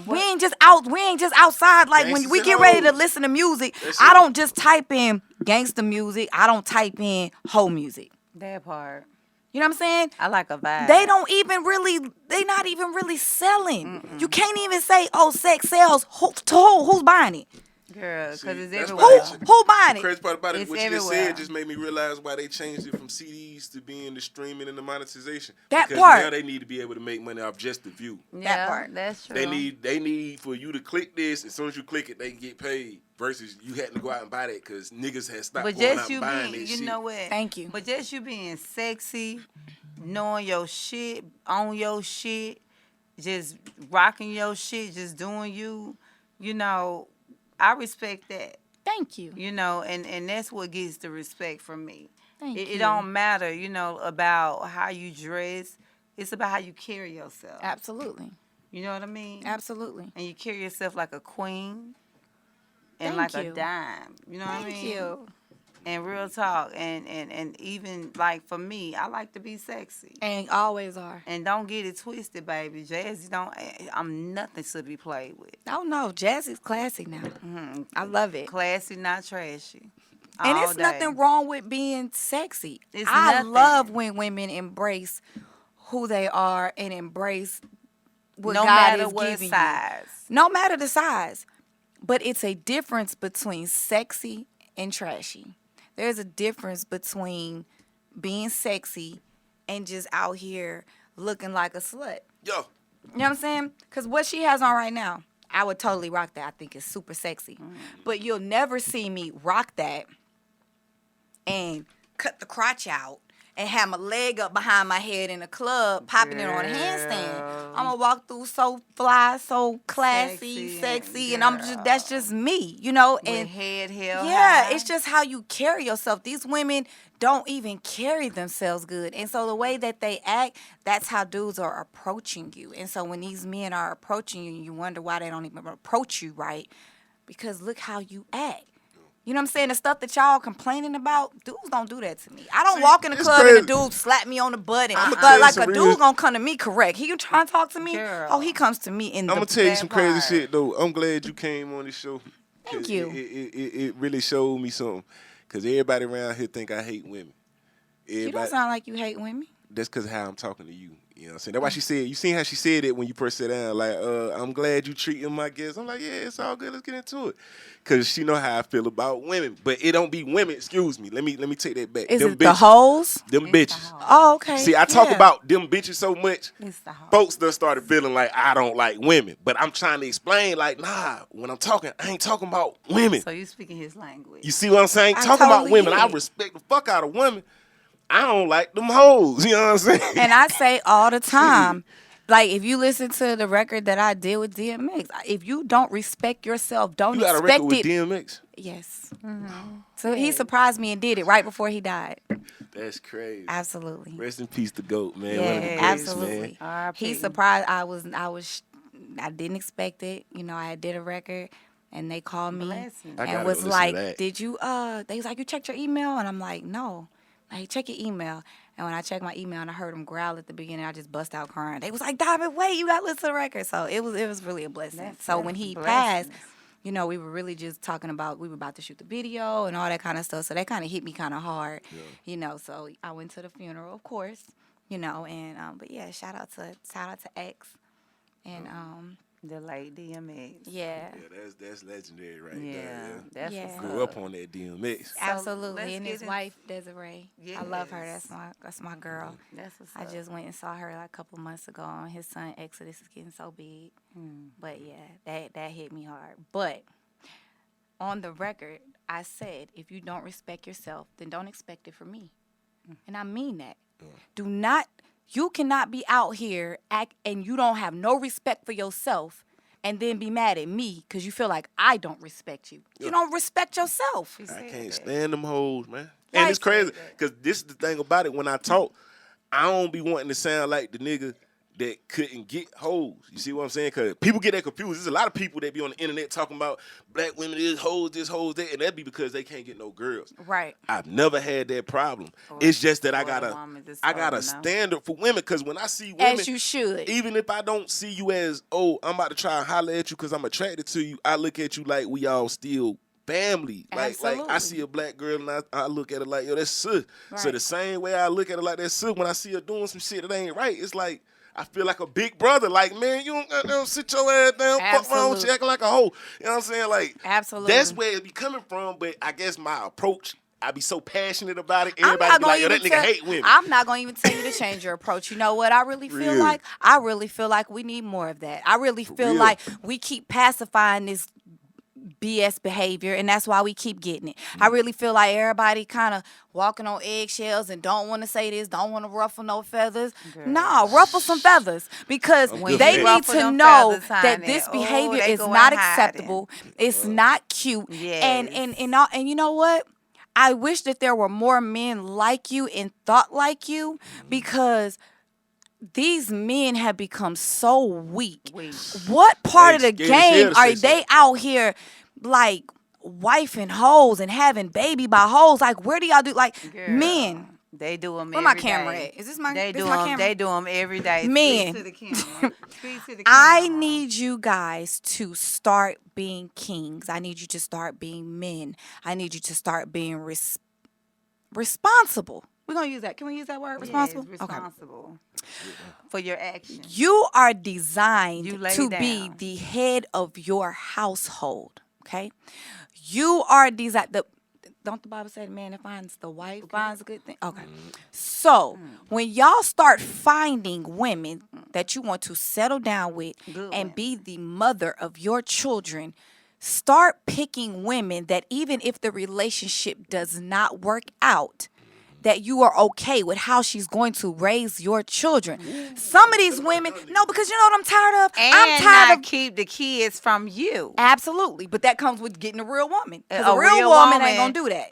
B: We ain't just outside. Like when
C: Gangsters
B: we
C: and
B: get ready to
C: hoes.
B: listen to music,
C: That's
B: I
C: it.
B: don't just type in gangster music. I don't type in hoe music.
A: that part.
B: You know what I'm saying?
A: I like a vibe.
B: They not even really selling. You can't even say, oh, sex sells. Who's buying it?
A: girl, because
C: See,
A: it's
C: that's
A: everywhere.
C: why
B: Who buying
C: The
B: it?
C: crazy part about it,
A: It's
C: what you just
A: everywhere.
C: said just made me realize why they changed it from CDs to being the streaming and the monetization.
B: That
C: because
B: part.
C: now they need to be able to make money off just the view.
A: Yeah,
B: part.
A: That's true.
C: They need for you to click this. As soon as you click it, they get paid. Versus you had to go out and buy that because niggas had stopped
A: But
C: going out
A: just
C: and
A: you
C: buying
A: being,
C: that
A: you
C: shit.
A: know what?
B: Thank you.
A: But just you being sexy, knowing your shit, on your shit, just rocking your shit, just doing you, I respect that.
B: Thank you.
A: And that's what gets the respect from me.
B: Thank
A: It
B: you.
A: don't matter, about how you dress. It's about how you carry yourself.
B: Absolutely.
A: You know what I mean?
B: Absolutely.
A: And you carry yourself like a queen and
B: Thank
A: like
B: you.
A: a dime. You know what I
B: Thank
A: mean?
B: you.
A: And real talk. And even like for me, I like to be sexy.
B: And always are.
A: And don't get it twisted, baby. Jazzy don't. I'm nothing to be played with.
B: Oh no, jazz is classy now.
A: Mm-hmm.
B: I love it.
A: Classy, not trashy.
B: And
A: All
B: it's
A: day.
B: nothing wrong with being sexy.
A: It's
B: I
A: nothing.
B: love when women embrace who they are and embrace what
A: No
B: God
A: matter
B: is
A: what
B: giving
A: size.
B: you. No matter the size. But it's a difference between sexy and trashy. There's a difference between being sexy and just out here looking like a slut.
C: Yo,
B: You know what I'm saying? Because what she has on right now, I would totally rock that. I think it's super sexy. But you'll never see me rock that and cut the crotch out and have my leg up behind my head in the club, popping it on a handstand.
A: Girl.
B: I'm gonna walk through so fly, so classy,
A: Sexy,
B: sexy, and I'm just that's
A: girl.
B: just me, you know.
A: With
B: And
A: head held
B: yeah,
A: high.
B: it's just how you carry yourself. These women don't even carry themselves good. And so the way that they act, that's how dudes are approaching you. And so when these men are approaching you, you wonder why they don't even approach you right. Because look how you act. You know what I'm saying? The stuff that y'all complaining about, dudes don't do that to me. I don't
C: See,
B: walk in the
C: it's
B: club and
C: crazy.
B: the dude slap me on the butt. And,
C: I'ma tell
B: but
C: you
B: like
C: some
B: a
C: real-
B: dude gonna come to me correct. He trying to talk to me?
A: Girl.
B: Oh, he comes to me in
C: I'm
B: the
C: gonna tell you
A: that
C: some crazy
A: part.
C: shit though. I'm glad you came on the show. 'Cause
B: Thank you.
C: It really showed me something. Cause everybody around here think I hate women.
B: You don't
C: Everybody,
B: sound like you hate women.
C: that's cause of how I'm talking to you. You know what I'm saying? That's why she said. You seen how she said it when you first sat down. Like, I'm glad you treating my guests. I'm like, yeah, it's all good. Let's get into it. Cause she know how I feel about women, but it don't be women. Excuse me. Let me take that back.
B: Is
C: Them
B: it the
C: bitches.
B: hoes?
C: Them
A: It's the
C: bitches.
A: hoe.
B: Oh, okay.
C: See, I talk
B: Yeah.
C: about them bitches so much.
A: It's the hoe.
C: Folks done started feeling like I don't like women. But I'm trying to explain, like, nah, when I'm talking, I ain't talking about women.
A: So you speaking his language.
C: You see what I'm saying?
B: I
C: Talking about
B: totally
C: women.
B: get
C: I
B: it.
C: respect the fuck out of women. I don't like them hoes. You know what I'm saying?
B: And I say all the time, like if you listen to the record that I did with DMX, if you don't respect yourself, don't
C: you got a
B: expect
C: record with
B: it.
C: DMX?
B: Yes. So he surprised me and did it right before he died.
C: That's crazy.
B: Absolutely.
C: Rest in peace, the GOAT, man. One of the
B: Yeah,
C: greats,
B: absolutely.
C: man.
A: R.I.P.
B: He surprised. I didn't expect it. You know, I did a record and they called me
A: Blessings.
C: I gotta
B: and
C: go
B: was
C: listen to
B: like,
C: that.
B: did you, they was like, you checked your email? And I'm like, no. Like, check your email. And when I checked my email and I heard him growl at the beginning, I just bust out crying. They was like, Diamond, wait, you got to listen to the record. So it was really a blessing.
A: That's
B: So when he
A: blessings.
B: passed, you know, we were really just talking about, we were about to shoot the video and all that kind of stuff. So that kind of hit me kind of hard, you know. So I went to the funeral, of course, you know, and, but yeah, shout out to X. And,
A: The late DMX.
B: yeah.
C: Yeah, that's legendary right
A: Yeah,
C: there.
A: that's
B: Yeah.
A: what's
C: Grew up on that DMX.
B: Absolutely,
A: let's
B: and
A: get
B: his
A: in-
B: wife Desiree. I love her.
A: Yes.
B: That's my girl.
A: That's what's
B: I
A: up.
B: just went and saw her like a couple months ago. And his son Exodus is getting so big, but yeah, that hit me hard. But on the record, I said, if you don't respect yourself, then don't expect it from me, and I mean that. Do not. You cannot be out here and you don't have no respect for yourself. And then be mad at me because you feel like I don't respect you. You don't respect yourself.
C: I can't stand them hoes, man. And it's
B: Right.
C: crazy because this is the thing about it. When I talk, I don't be wanting to sound like the nigga that couldn't get hoes. You see what I'm saying? Because people get that confused. There's a lot of people that be on the internet talking about black women is hoes, this, hoes, that, and that be because they can't get no girls.
B: Right.
C: I've never had that problem. It's just that I
A: or
C: got
A: a
C: a
A: woman just
C: I got a
A: told them no.
C: standard for women because when I see women,
B: As you should.
C: even if I don't see you as, oh, I'm about to try and holler at you because I'm attracted to you, I look at you like we all still family. Like I
B: Absolutely.
C: see a black girl and I look at her like, yo, that's sis. So
B: Right.
C: the same way I look at her like that's sis, when I see her doing some shit that ain't right, it's like I feel like a big brother. Like, man, you don't sit your ass down. Fuck wrong with you
B: Absolutely.
C: acting like a hoe. You know what I'm saying? Like,
B: Absolutely.
C: that's where it be coming from. But I guess my approach, I be so passionate about it.
B: I'm
C: Everybody
B: not
C: be like,
B: gonna
C: yo, that
B: even
C: nigga
B: tell-
C: hate women.
B: I'm not gonna even tell you to change your approach. You know what I really feel
C: Real.
B: like? I really feel like we need more of that. I really feel
C: real.
B: like we keep pacifying this BS behavior, and that's why we keep getting it. I really feel like everybody kind of walking on eggshells and don't want to say this, don't want to ruffle no feathers. Nah, ruffle some feathers because
C: I'm good
B: they
C: for that.
B: need
A: Ruffle
B: to
A: them
B: know
A: feathers,
B: that
A: honey.
B: this
A: Oh,
B: behavior
A: they
B: is
A: go
B: not
A: in hiding.
B: acceptable. It's not cute.
A: Yes.
B: And you know what? I wish that there were more men like you and thought like you because these men have become so weak.
A: Weak.
B: What part of the
C: Scared as hell
B: game
C: to say
B: are they
C: something.
B: out here like wifing hoes and having baby by hoes? Like, where do y'all do like
A: Girl,
B: men?
A: they do them
B: Where
A: every
B: my camera
A: day.
B: at? Is this my?
A: They
B: this
A: do
B: my
A: them.
B: camera?
A: They do them every day.
B: Men.
A: Speak to the camera. Speak to the camera.
B: I need you guys to start being kings. I need you to start being men. I need you to start being responsible. We're going to use that. Can we use that word? Responsible?
A: Yes, responsible for your actions.
B: You are designed
A: You lay
B: to be
A: down.
B: the head of your household. Okay? You are designed. Don't the Bible say the man that finds the wife finds a good thing? Okay. So when y'all start finding women that you want to settle down with
A: Good
B: and
A: women.
B: be the mother of your children, start picking women that even if the relationship does not work out, that you are okay with how she's going to raise your children. Some of these women, no, because you know what I'm tired of?
A: And
B: I'm tired
A: not
B: of
A: keep the kids from you.
B: absolutely, but that comes with getting a real woman. Because
A: A
B: a real
A: real
B: woman
A: woman,
B: ain't gonna do that.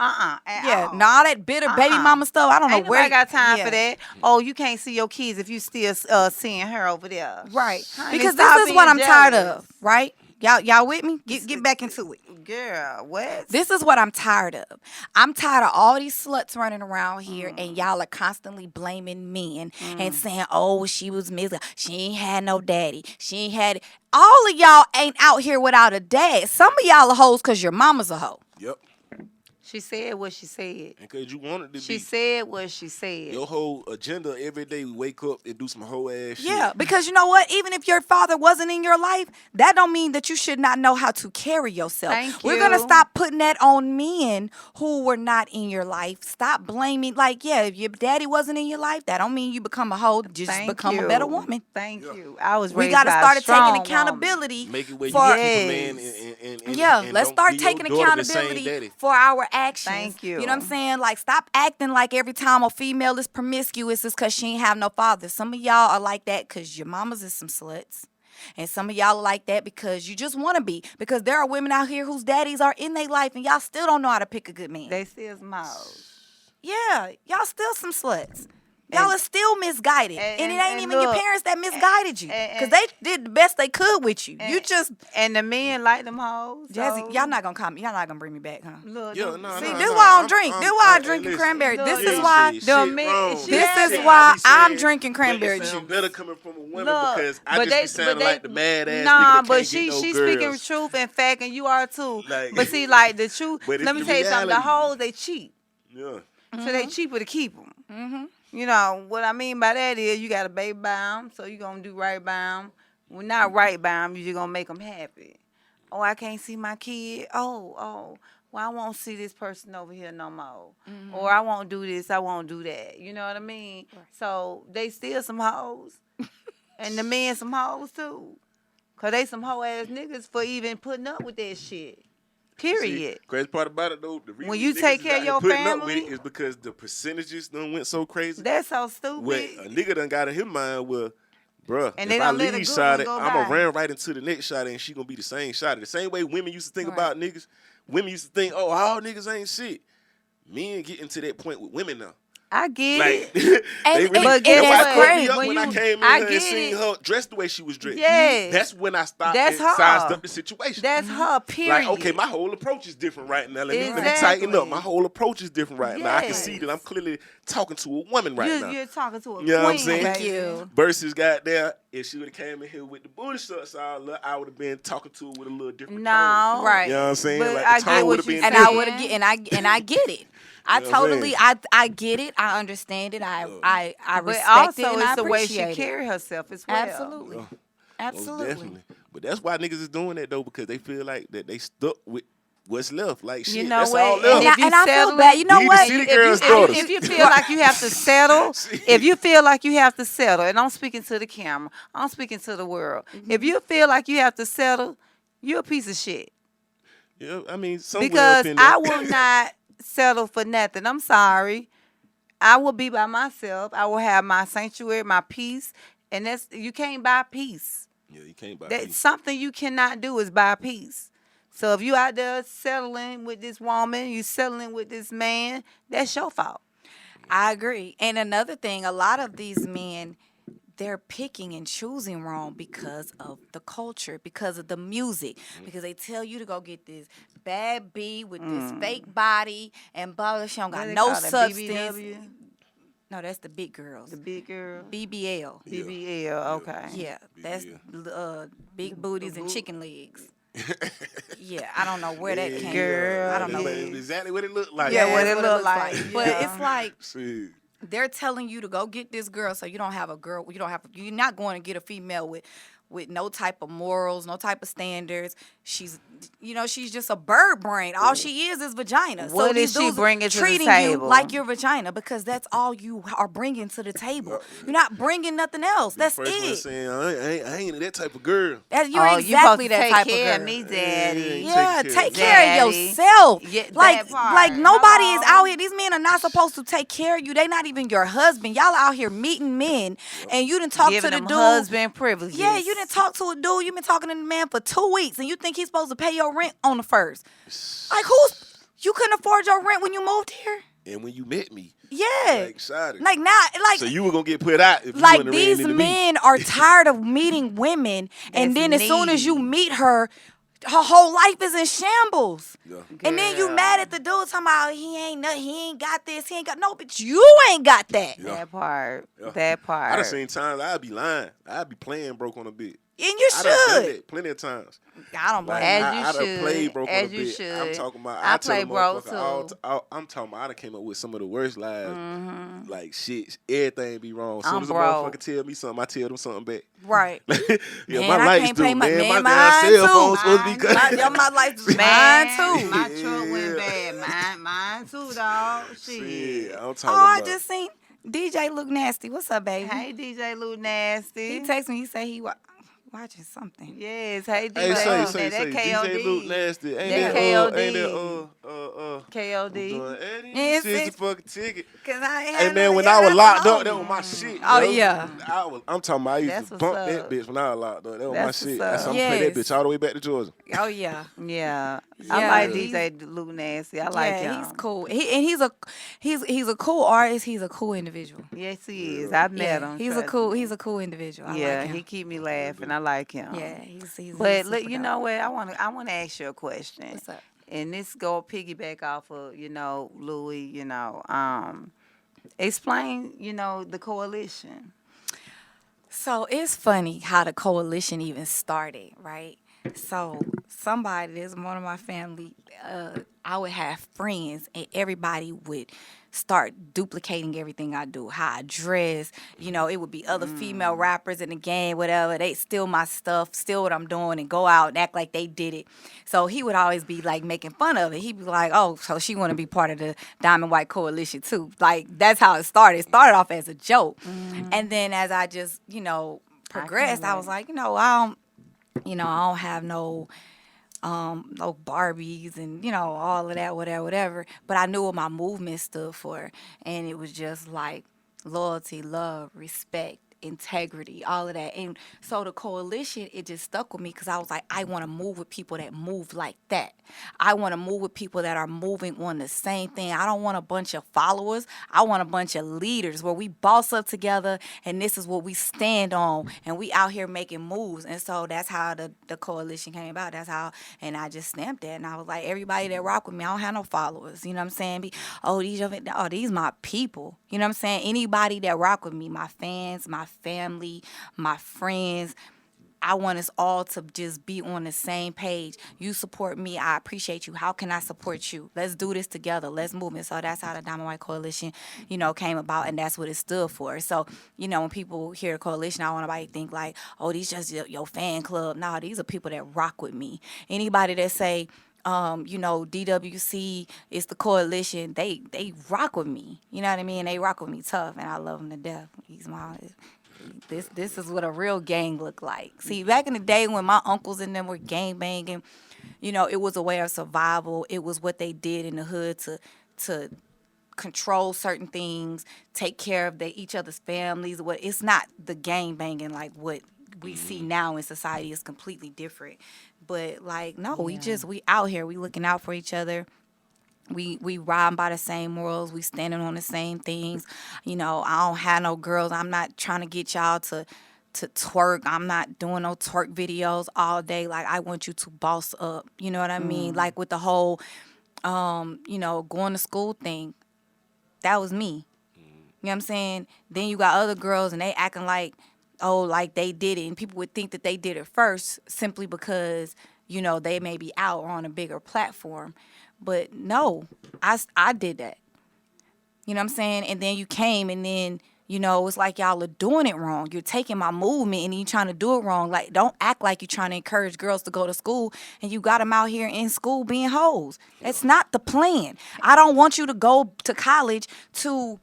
A: at all.
B: Nah, that bitter baby mama stuff. I don't know
A: Ain't
B: where.
A: nobody got time
B: yeah.
A: for that. Oh, you can't see your kids if you still seeing her over there.
B: Right.
A: Honey,
B: Because
A: stop
B: this is what I'm
A: being
B: tired
A: jealous.
B: of, right? Y'all with me? Get back into it.
A: Girl, what?
B: This is what I'm tired of. I'm tired of all these sluts running around here and y'all are constantly blaming men and saying, oh, she was miserable. She ain't had no daddy. She ain't had it. All of y'all ain't out here without a dad. Some of y'all are hoes because your mama's a hoe.
C: Yep.
A: She said what she said.
C: And because you wanted to
A: She
C: be.
A: said what she said.
C: Your whole agenda every day, we wake up and do some whole ass shit.
B: Yeah, because you know what? Even if your father wasn't in your life, that don't mean that you should not know how to carry yourself.
A: Thank
B: We're going to
A: you.
B: stop putting that on men who were not in your life. Stop blaming. Like, yeah, if your daddy wasn't in your life, that don't mean you become a hoe. Just
A: Thank
B: become
A: you.
B: a better woman.
A: Thank you. I was
B: We
A: raised
B: got to
A: by a
B: start
A: strong
B: taking accountability.
C: Make it where you
B: for
C: can keep a man and
B: yeah,
C: and
B: let's
C: don't
B: start
C: give your
B: taking
C: daughter the same
B: accountability
C: daddy.
B: for our actions.
A: Thank you.
B: You know what I'm saying? Like, stop acting like every time a female is promiscuous is because she ain't have no father. Some of y'all are like that because your mamas is some sluts. And some of y'all are like that because you just want to be. Because there are women out here whose daddies are in their life and y'all still don't know how to pick a good man.
A: They still smiles.
B: Yeah, y'all still some sluts. Y'all are still misguided. And it ain't
A: and
B: even your
A: look,
B: parents that misguided you.
A: and-
B: Because they did the best they could with you. You
A: and-
B: just,
A: And the men like them hoes.
B: Jazzy,
A: so-
B: y'all not going to come. Y'all not going to bring me back, huh?
A: Look,
C: Yeah,
A: them-
C: no,
B: See,
C: no,
B: this
C: no,
B: why I don't
C: I'm-
B: drink.
C: I'm-
B: This why I
C: hey,
B: drinking
C: listen,
B: cranberry.
A: look,
B: This
C: you
B: is
C: ain't
B: why.
C: said
A: the
C: shit
A: men-
C: wrong.
A: she
B: This
A: had
B: is
A: it.
B: why
C: I be
B: I'm
C: saying,
B: drinking cranberry
C: but it sound
B: juice.
C: better coming from a woman
A: Look,
C: because I just be sounding like the mad ass
A: nah,
C: nigga that
A: but
C: can't
A: she
C: get no
A: she's
C: girls.
A: speaking truth and fact, and you are too.
C: Like-
A: but see, like the truth.
C: But it's
A: Let me
C: the
A: tell you something. The
C: reality.
A: hoes they cheap,
C: Yeah.
A: so they cheaper to keep them. You know what I mean by that is you got a baby by 'em, so you gonna do right by 'em. Well, not right by 'em, you just gonna make them happy. Oh, I can't see my kid. Oh. Well, I won't see this person over here no more. Or I won't do this. I won't do that. You know what I mean?
B: Right.
A: So they still some hoes, and the men some hoes too. Cause they some hoe ass niggas for even putting up with that shit. Period.
C: See, crazy part about it though, the reason
A: When you
C: niggas
A: take
C: is
A: care
C: out
A: of
C: here
A: your
C: putting up with
A: family-
C: it is because the percentages done went so crazy.
A: That's so stupid.
C: What a nigga done got in his mind, well, bruh,
A: And
C: if
A: they
C: I
A: don't let a
C: leave
A: good
C: shot
A: one go
C: I'ma
A: by.
C: ran right into the next shot and she gonna be the same shot. The same way women used to think
B: Right.
C: about niggas. Women used to think, oh, all niggas ain't shit. Men getting to that point with women now.
A: I get
C: Like,
A: it.
C: they
B: And-
C: really,
B: and
C: that's why
B: that's
C: it fucked
B: great.
C: me up
A: When
C: when I
A: you-
C: came in
A: I
C: here and
A: get
C: seen
A: it.
C: her dressed the way she was dressed.
A: Yes.
C: That's when I stopped
A: That's
C: and
A: her.
C: sized up the situation.
A: That's her. Period.
C: Like, okay, my whole approach is different right now. Let me tighten
A: Exactly.
C: up. My whole approach is different right now. I can see
A: Yes.
C: that I'm clearly talking to a woman right now.
A: You're talking to a
C: You know what I'm
A: queen,
C: saying?
B: Thank
A: baby.
B: you.
C: Versus goddamn, if she would have came in here with the booty shots all, I would have been talking to her with a little different
A: No,
C: tone.
B: Right.
C: You know what I'm saying?
A: But
C: Like
A: I
C: the
A: get
C: tone
A: what
C: would have
A: you
C: been
A: saying.
B: And I
C: different.
B: would have and I get it. I
C: You know what I'm
B: totally
C: saying?
B: I get it. I understand it. I
A: But
B: respect
A: also,
B: it and
A: it's
B: I
A: the way she
B: appreciate it.
A: carry herself as well.
B: Absolutely.
C: Yeah, most
B: Absolutely.
C: definitely. But that's why niggas is doing that though, because they feel like that they stuck with what's left. Like shit,
A: You know
C: that's
A: what?
C: all
A: And
C: left.
A: if you
B: And I feel
A: settle
B: bad.
A: it-
B: You know
C: Leave the
B: what?
C: city
A: If
C: girls'
A: you,
C: daughters.
A: if you feel like you have to settle, if you feel like you have to settle, and I'm speaking to the camera, I'm speaking to the world. If you feel like you have to settle, you're a piece of shit.
C: Yeah, I mean, somewhere
A: Because
C: up in there.
A: I will not settle for nothing. I'm sorry. I will be by myself. I will have my sanctuary, my peace, and that's you can't buy peace.
C: Yeah, you can't buy
A: That's
C: peace.
A: something you cannot do is buy peace. So if you out there settling with this woman, you settling with this man, that's your fault.
B: I agree. And another thing, a lot of these men they're picking and choosing wrong because of the culture, because of the music, because they tell you to go get this bad B with this fake body and blah blah. She don't
A: What
B: got
A: they
B: no
A: call that,
B: substance.
A: BBW?
B: No, that's the big girls.
A: The big girl?
B: BBL.
A: BBL, okay.
B: Yeah, that's big booties and chicken legs.
C: yeah,
B: Yeah, I don't know where that came
A: Girl,
B: from. I don't know.
C: That's exactly what it looked like.
A: Yeah, what
B: that's
A: it look
B: looks
A: like.
B: But
A: Yeah.
B: it's like
C: Shit.
B: they're telling you to go get this girl, so you don't have a girl. You're not going to get a female with no type of morals, no type of standards. She's just a bird brain. All she is vagina. So
A: What
B: these
A: is she
B: dudes
A: bringing to the
B: treating
A: table?
B: you like your vagina because that's all you are bringing to the table. You're not bringing nothing else. That's
C: First one
B: it.
C: saying, I ain't that type of girl.
B: You're
A: Oh,
B: exactly
A: you supposed to
B: that
A: take
B: type
A: care
B: of
A: of
B: girl.
A: me, daddy.
B: Yeah,
C: Take
B: take
C: care
B: care of
A: Daddy.
B: yourself.
A: Yeah,
B: like
A: that part.
B: like nobody is
A: Hello?
B: out here. These men are not supposed to take care of you. They not even your husband. Y'all out here meeting men, and you didn't talk
A: Giving
B: to the
A: them
B: dude.
A: husband privileges.
B: Yeah, you didn't talk to a dude. You've been talking to the man for 2 weeks, and you think he's supposed to pay your rent on the first. Like, you couldn't afford your rent when you moved here?
C: And when you met me,
B: Yeah.
C: like, shot it.
B: Like, now, like,
C: So you were gonna get put out if you
B: like
C: wouldn't have ran
B: these
C: into me.
B: men are tired of meeting women, and
A: That's
B: then as soon as you
A: needy.
B: meet her whole life is in shambles.
C: Yeah.
B: And then you
A: Girl.
B: mad at the dude talking about he ain't got this, he ain't got no, but you ain't got that.
C: Yeah.
A: That part.
C: Yeah.
A: That part.
C: I done seen times I'd be lying. I'd be playing broke on a bit.
B: And you
C: I done done
B: should.
C: that plenty of times.
B: I don't blame
C: Like,
B: you.
A: As you
C: I done
A: should.
C: played broke on a
A: As you
C: bit. I'm
A: should.
C: talking about.
A: I
C: tell
A: play
C: a
A: broke,
C: motherfucker
A: too.
C: I'm talking about. I done came up with some of the worst lies. Like shit, everything be wrong. As soon
A: I'm
C: as a
A: broke.
C: motherfucker tell me something, I tell them something back.
B: Right.
C: Yeah,
B: Man,
C: my
B: I
C: lights
B: can't
C: do,
B: pay my-
C: man.
B: man,
C: My damn
B: mine
C: cell
B: too.
C: phone's supposed to be good.
B: My lights is
A: Man,
B: mine too.
A: my truck went
C: Yeah.
A: bad. Mine too, dog.
C: Shit,
A: Shit.
C: I'm talking
B: Oh, I
C: about.
B: just seen DJ look nasty. What's up, baby?
A: Hey, DJ Lou Nasty.
B: He texted me. He said he watching something.
A: Yes, hey, DJ.
C: Hey,
A: That
C: say,
A: KOD.
C: DJ Luke nasty. Ain't
A: That
C: that
A: KOD.
C: Ain't that
A: KOD.
C: doing Eddie?
B: Yeah,
C: Shit,
B: see-
C: the fucking ticket.
B: Cause I ain't
C: Hey
B: had
C: man,
B: no-
C: when
B: yeah,
C: I was
B: that's
C: locked
B: a
C: up,
B: hoe.
C: that was my shit.
B: Oh,
C: yo.
B: yeah.
C: I'm talking about I used
A: That's
C: to
A: what's
C: bump
A: up.
C: that bitch when I was locked up. That was
A: That's
C: my shit.
A: what's
C: I'm
A: up.
C: play that
B: Yes.
C: bitch all the way back to Georgia.
B: Oh yeah.
A: Yeah. I
B: Yeah,
A: like
B: he's-
A: DJ Lou Nasty. I like him.
B: He's cool. He's a cool artist. He's a cool individual.
A: Yes, he is. I've met
B: Yeah,
A: him.
B: he's
A: trust me.
B: a cool individual. I
A: Yeah,
B: like him.
A: he keep me laughing. I like him.
B: Yeah, he's
A: But look,
B: super
A: you
B: dope.
A: know what? I want to ask you a question.
B: What's up?
A: And this go piggyback off of Louis. Explain the coalition.
B: So it's funny how the coalition even started, right? So somebody, there's one of my family, I would have friends and everybody would start duplicating everything I do, how I dress. It would be other female rappers in the game, whatever. They steal my stuff, steal what I'm doing, and go out and act like they did it. So he would always be like making fun of it. He'd be like, oh, so she want to be part of the Diamond White Coalition too. Like, that's how it started. It started off as a joke. And then as I just, progressed, I was like, I don't have no Barbies and all of that, whatever. But I knew what my movement stood for, and it was just like loyalty, love, respect, integrity, all of that. And so the coalition, it just stuck with me because I was like, I want to move with people that move like that. I want to move with people that are moving on the same thing. I don't want a bunch of followers. I want a bunch of leaders where we boss up together and this is what we stand on and we out here making moves. And so that's how the coalition came about. That's how, and I just stamped that. And I was like, everybody that rock with me, I don't have no followers. You know what I'm saying? These my people. You know what I'm saying? Anybody that rock with me, my fans, my family, my friends, I want us all to just be on the same page. You support me, I appreciate you. How can I support you? Let's do this together. Let's move it. So that's how the Diamond White Coalition, came about, and that's what it stood for. So, when people hear coalition, I don't want nobody to think like, oh, these just your fan club. No, these are people that rock with me. Anybody that say, DWC is the coalition, they rock with me. You know what I mean? They rock with me tough, and I love them to death. This is what a real gang look like. See, back in the day when my uncles and them were gang banging, it was a way of survival. It was what they did in the hood to control certain things, take care of each other's families. It's not the gang banging like what we see now in society. Is completely different. But like, no, we out here, we looking out for each other. We riding by the same morals. We standing on the same things. You know, I don't have no girls. I'm not trying to get y'all to twerk. I'm not doing no twerk videos all day. Like, I want you to boss up. You know what I mean? Like with the whole, you know, going to school thing. That was me. You know what I'm saying? Then you got other girls and they acting like, oh, like they did it. And people would think that they did it first simply because, you know, they may be out or on a bigger platform. But no, I did that. You know what I'm saying? And then you came and then, you know, it's like y'all are doing it wrong. You're taking my movement and you're trying to do it wrong. Like, don't act like you're trying to encourage girls to go to school and you got them out here in school being hoes. That's not the plan. I don't want you to go to college to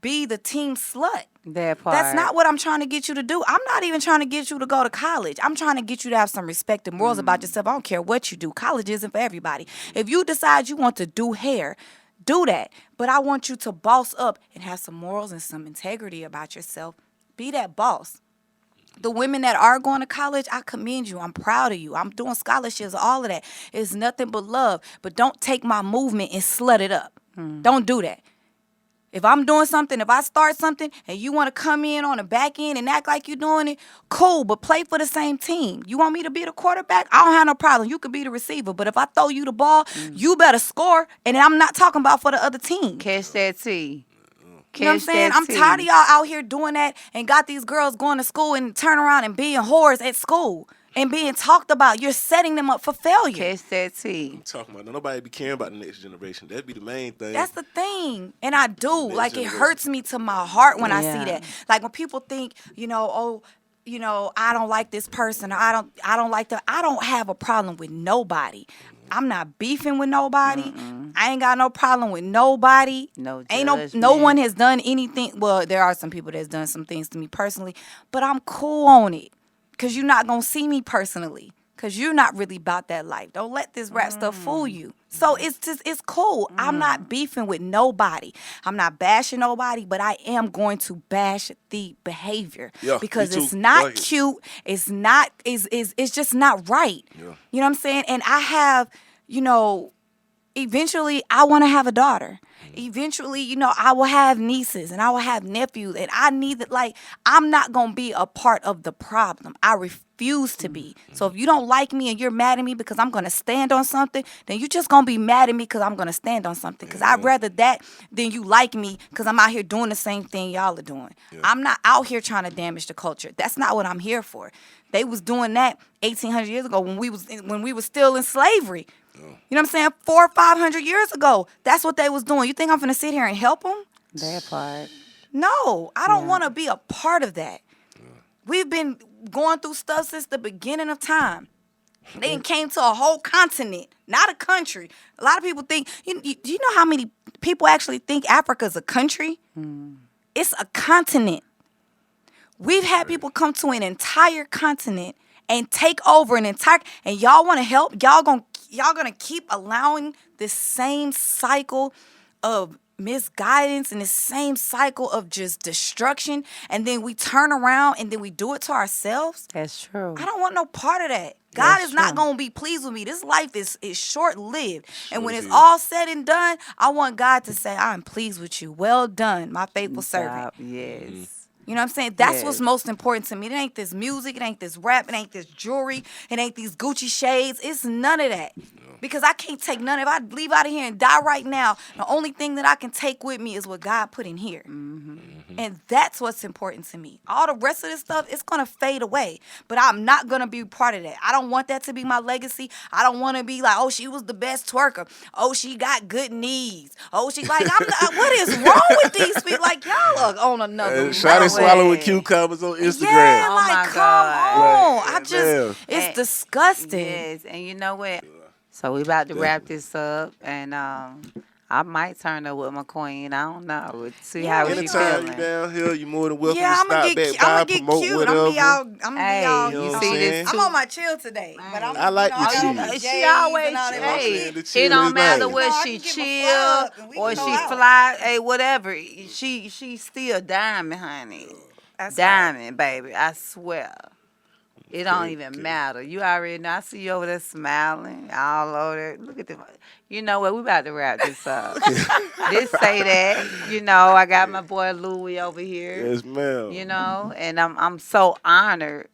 B: be the team slut.
A: That part.
B: That's not what I'm trying to get you to do. I'm not even trying to get you to go to college. I'm trying to get you to have some respect and morals about yourself. I don't care what you do. College isn't for everybody. If you decide you want to do hair, do that. But I want you to boss up and have some morals and some integrity about yourself. Be that boss. The women that are going to college, I commend you. I'm proud of you. I'm doing scholarships, all of that. It's nothing but love. But don't take my movement and slut it up. Don't do that. If I'm doing something, if I start something and you want to come in on the back end and act like you're doing it, cool, but play for the same team. You want me to be the quarterback? I don't have no problem. You could be the receiver. But if I throw you the ball, you better score. And I'm not talking about for the other team.
A: Catch that tea.
B: You know what I'm saying? I'm tired of y'all out here doing that and got these girls going to school and turn around and being whores at school and being talked about. You're setting them up for failure.
A: Catch that tea.
C: I'm talking about nobody be caring about the next generation. That'd be the main thing.
B: That's the thing. And I do.
C: Next
B: Like,
C: generation.
B: it hurts me to my heart when I
A: Yeah.
B: see that. Like, when people think, you know, oh, you know, I don't like this person, or I don't like that. I don't have a problem with nobody. I'm not beefing with nobody. I ain't got no problem with nobody.
A: No
B: Ain't no
A: judgment.
B: one has done anything. Well, there are some people that's done some things to me personally, but I'm cool on it. Cause you're not gonna see me personally. Cause you're not really about that life. Don't let this rap stuff fool you. So it's cool. I'm not beefing with nobody. I'm not bashing nobody, but I am going to bash the behavior.
C: Yeah,
B: Because
C: me too.
B: it's
C: Go
B: not
C: ahead.
B: cute. It's not it's just not right.
C: Yeah.
B: You know what I'm saying? And I have, you know, eventually I want to have a daughter. Eventually, you know, I will have nieces and I will have nephews, and I need that. Like, I'm not going to be a part of the problem. I refuse to be. So if you don't like me and you're mad at me because I'm going to stand on something, then you're just going to be mad at me because I'm going to stand on something. Because I'd rather that than you like me because I'm out here doing the same thing y'all are doing. I'm not out here trying to damage the culture. That's not what I'm here for. They was doing that 1,800 years ago when we was still in slavery. You know what I'm saying? 400 or 500 years ago, that's what they was doing. You think I'm gonna sit here and help them?
A: That part.
B: No, I don't want to be a part of that. We've been going through stuff since the beginning of time. They came to a whole continent, not a country. A lot of people think, do you know how many people actually think Africa's a country? It's a continent. We've had people come to an entire continent and take over an entire, and y'all want to help? Y'all gonna keep allowing this same cycle of misguidance and the same cycle of just destruction, and then we turn around and then we do it to ourselves?
A: That's true.
B: I don't want no part of that. God is not going to be pleased with me. This life is short-lived. And when it's all said and done, I want God to say, I am pleased with you. Well done, my faithful servant.
A: Yes.
B: You know what I'm saying? That's
A: Yes.
B: what's most important to me. It ain't this music. It ain't this rap. It ain't this jewelry. It ain't these Gucci shades. It's none of that. Because I can't take none. If I leave out of here and die right now, the only thing that I can take with me is what God put in here. And that's what's important to me. All the rest of this stuff, it's going to fade away. But I'm not going to be part of that. I don't want that to be my legacy. I don't want to be like, oh, she was the best twerker. Oh, she got good knees. Oh, she like, I'm not, what is wrong with these people? Like, y'all are on another
C: Shawty
B: level.
C: swallowing cucumbers on Instagram.
B: Yeah,
A: Oh,
B: like,
A: my
B: come
A: God.
B: on.
C: Like, damn.
B: It's disgusting.
A: Yes, and you know what? So we about to wrap this up, and I might turn up with my queen. I don't know. We'll see how she
C: Anytime you
A: feeling.
C: down here, you more than welcome
B: Yeah,
C: to
B: I'm
C: stop
B: gonna
C: back
B: get,
C: by,
B: I'm gonna get
C: promote
B: cute.
C: whatever.
B: I'm gonna
A: Hey,
B: be all,
C: you know
A: you
C: what
A: see
C: I'm
A: this
C: saying?
B: I'm
A: too.
B: on my chill today, but I'm,
C: I like
B: you know,
C: the
B: I got on
C: chill.
B: my
A: She
B: J's
A: always,
B: and all that
C: I'm
A: hey,
C: saying the
A: it
C: chill
A: don't
C: is
A: matter
C: nice.
A: where
B: I
A: she
B: can give a
A: chill
B: fuck, and we
A: or
B: can go
A: she
B: out.
A: fly, hey, whatever. She still diamond, honey.
B: That's right.
A: Diamond, baby. I swear. It don't
C: Okay,
A: even
C: okay.
A: matter. You already know. I see you over there smiling all over there. Look at the. You know what? We about to wrap this up. This say that. You know, I got my boy Louie over here.
C: Yes, ma'am.
A: You know, and I'm so honored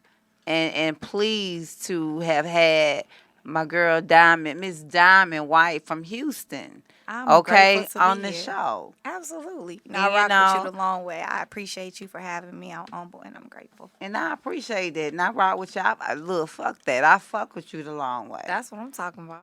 A: and pleased to have had my girl Diamond, Miss Diamond White from Houston.
B: I'm
A: Okay,
B: grateful to
A: on
B: be
A: the
B: here.
A: show.
B: Absolutely. And
A: And,
B: I
A: you
B: rock with you
A: know,
B: the long way. I appreciate you for having me. I'm humble and I'm grateful.
A: and I appreciate that. And I rock with y'all. Look, fuck that. I fuck with you the long way.
B: That's what I'm talking about.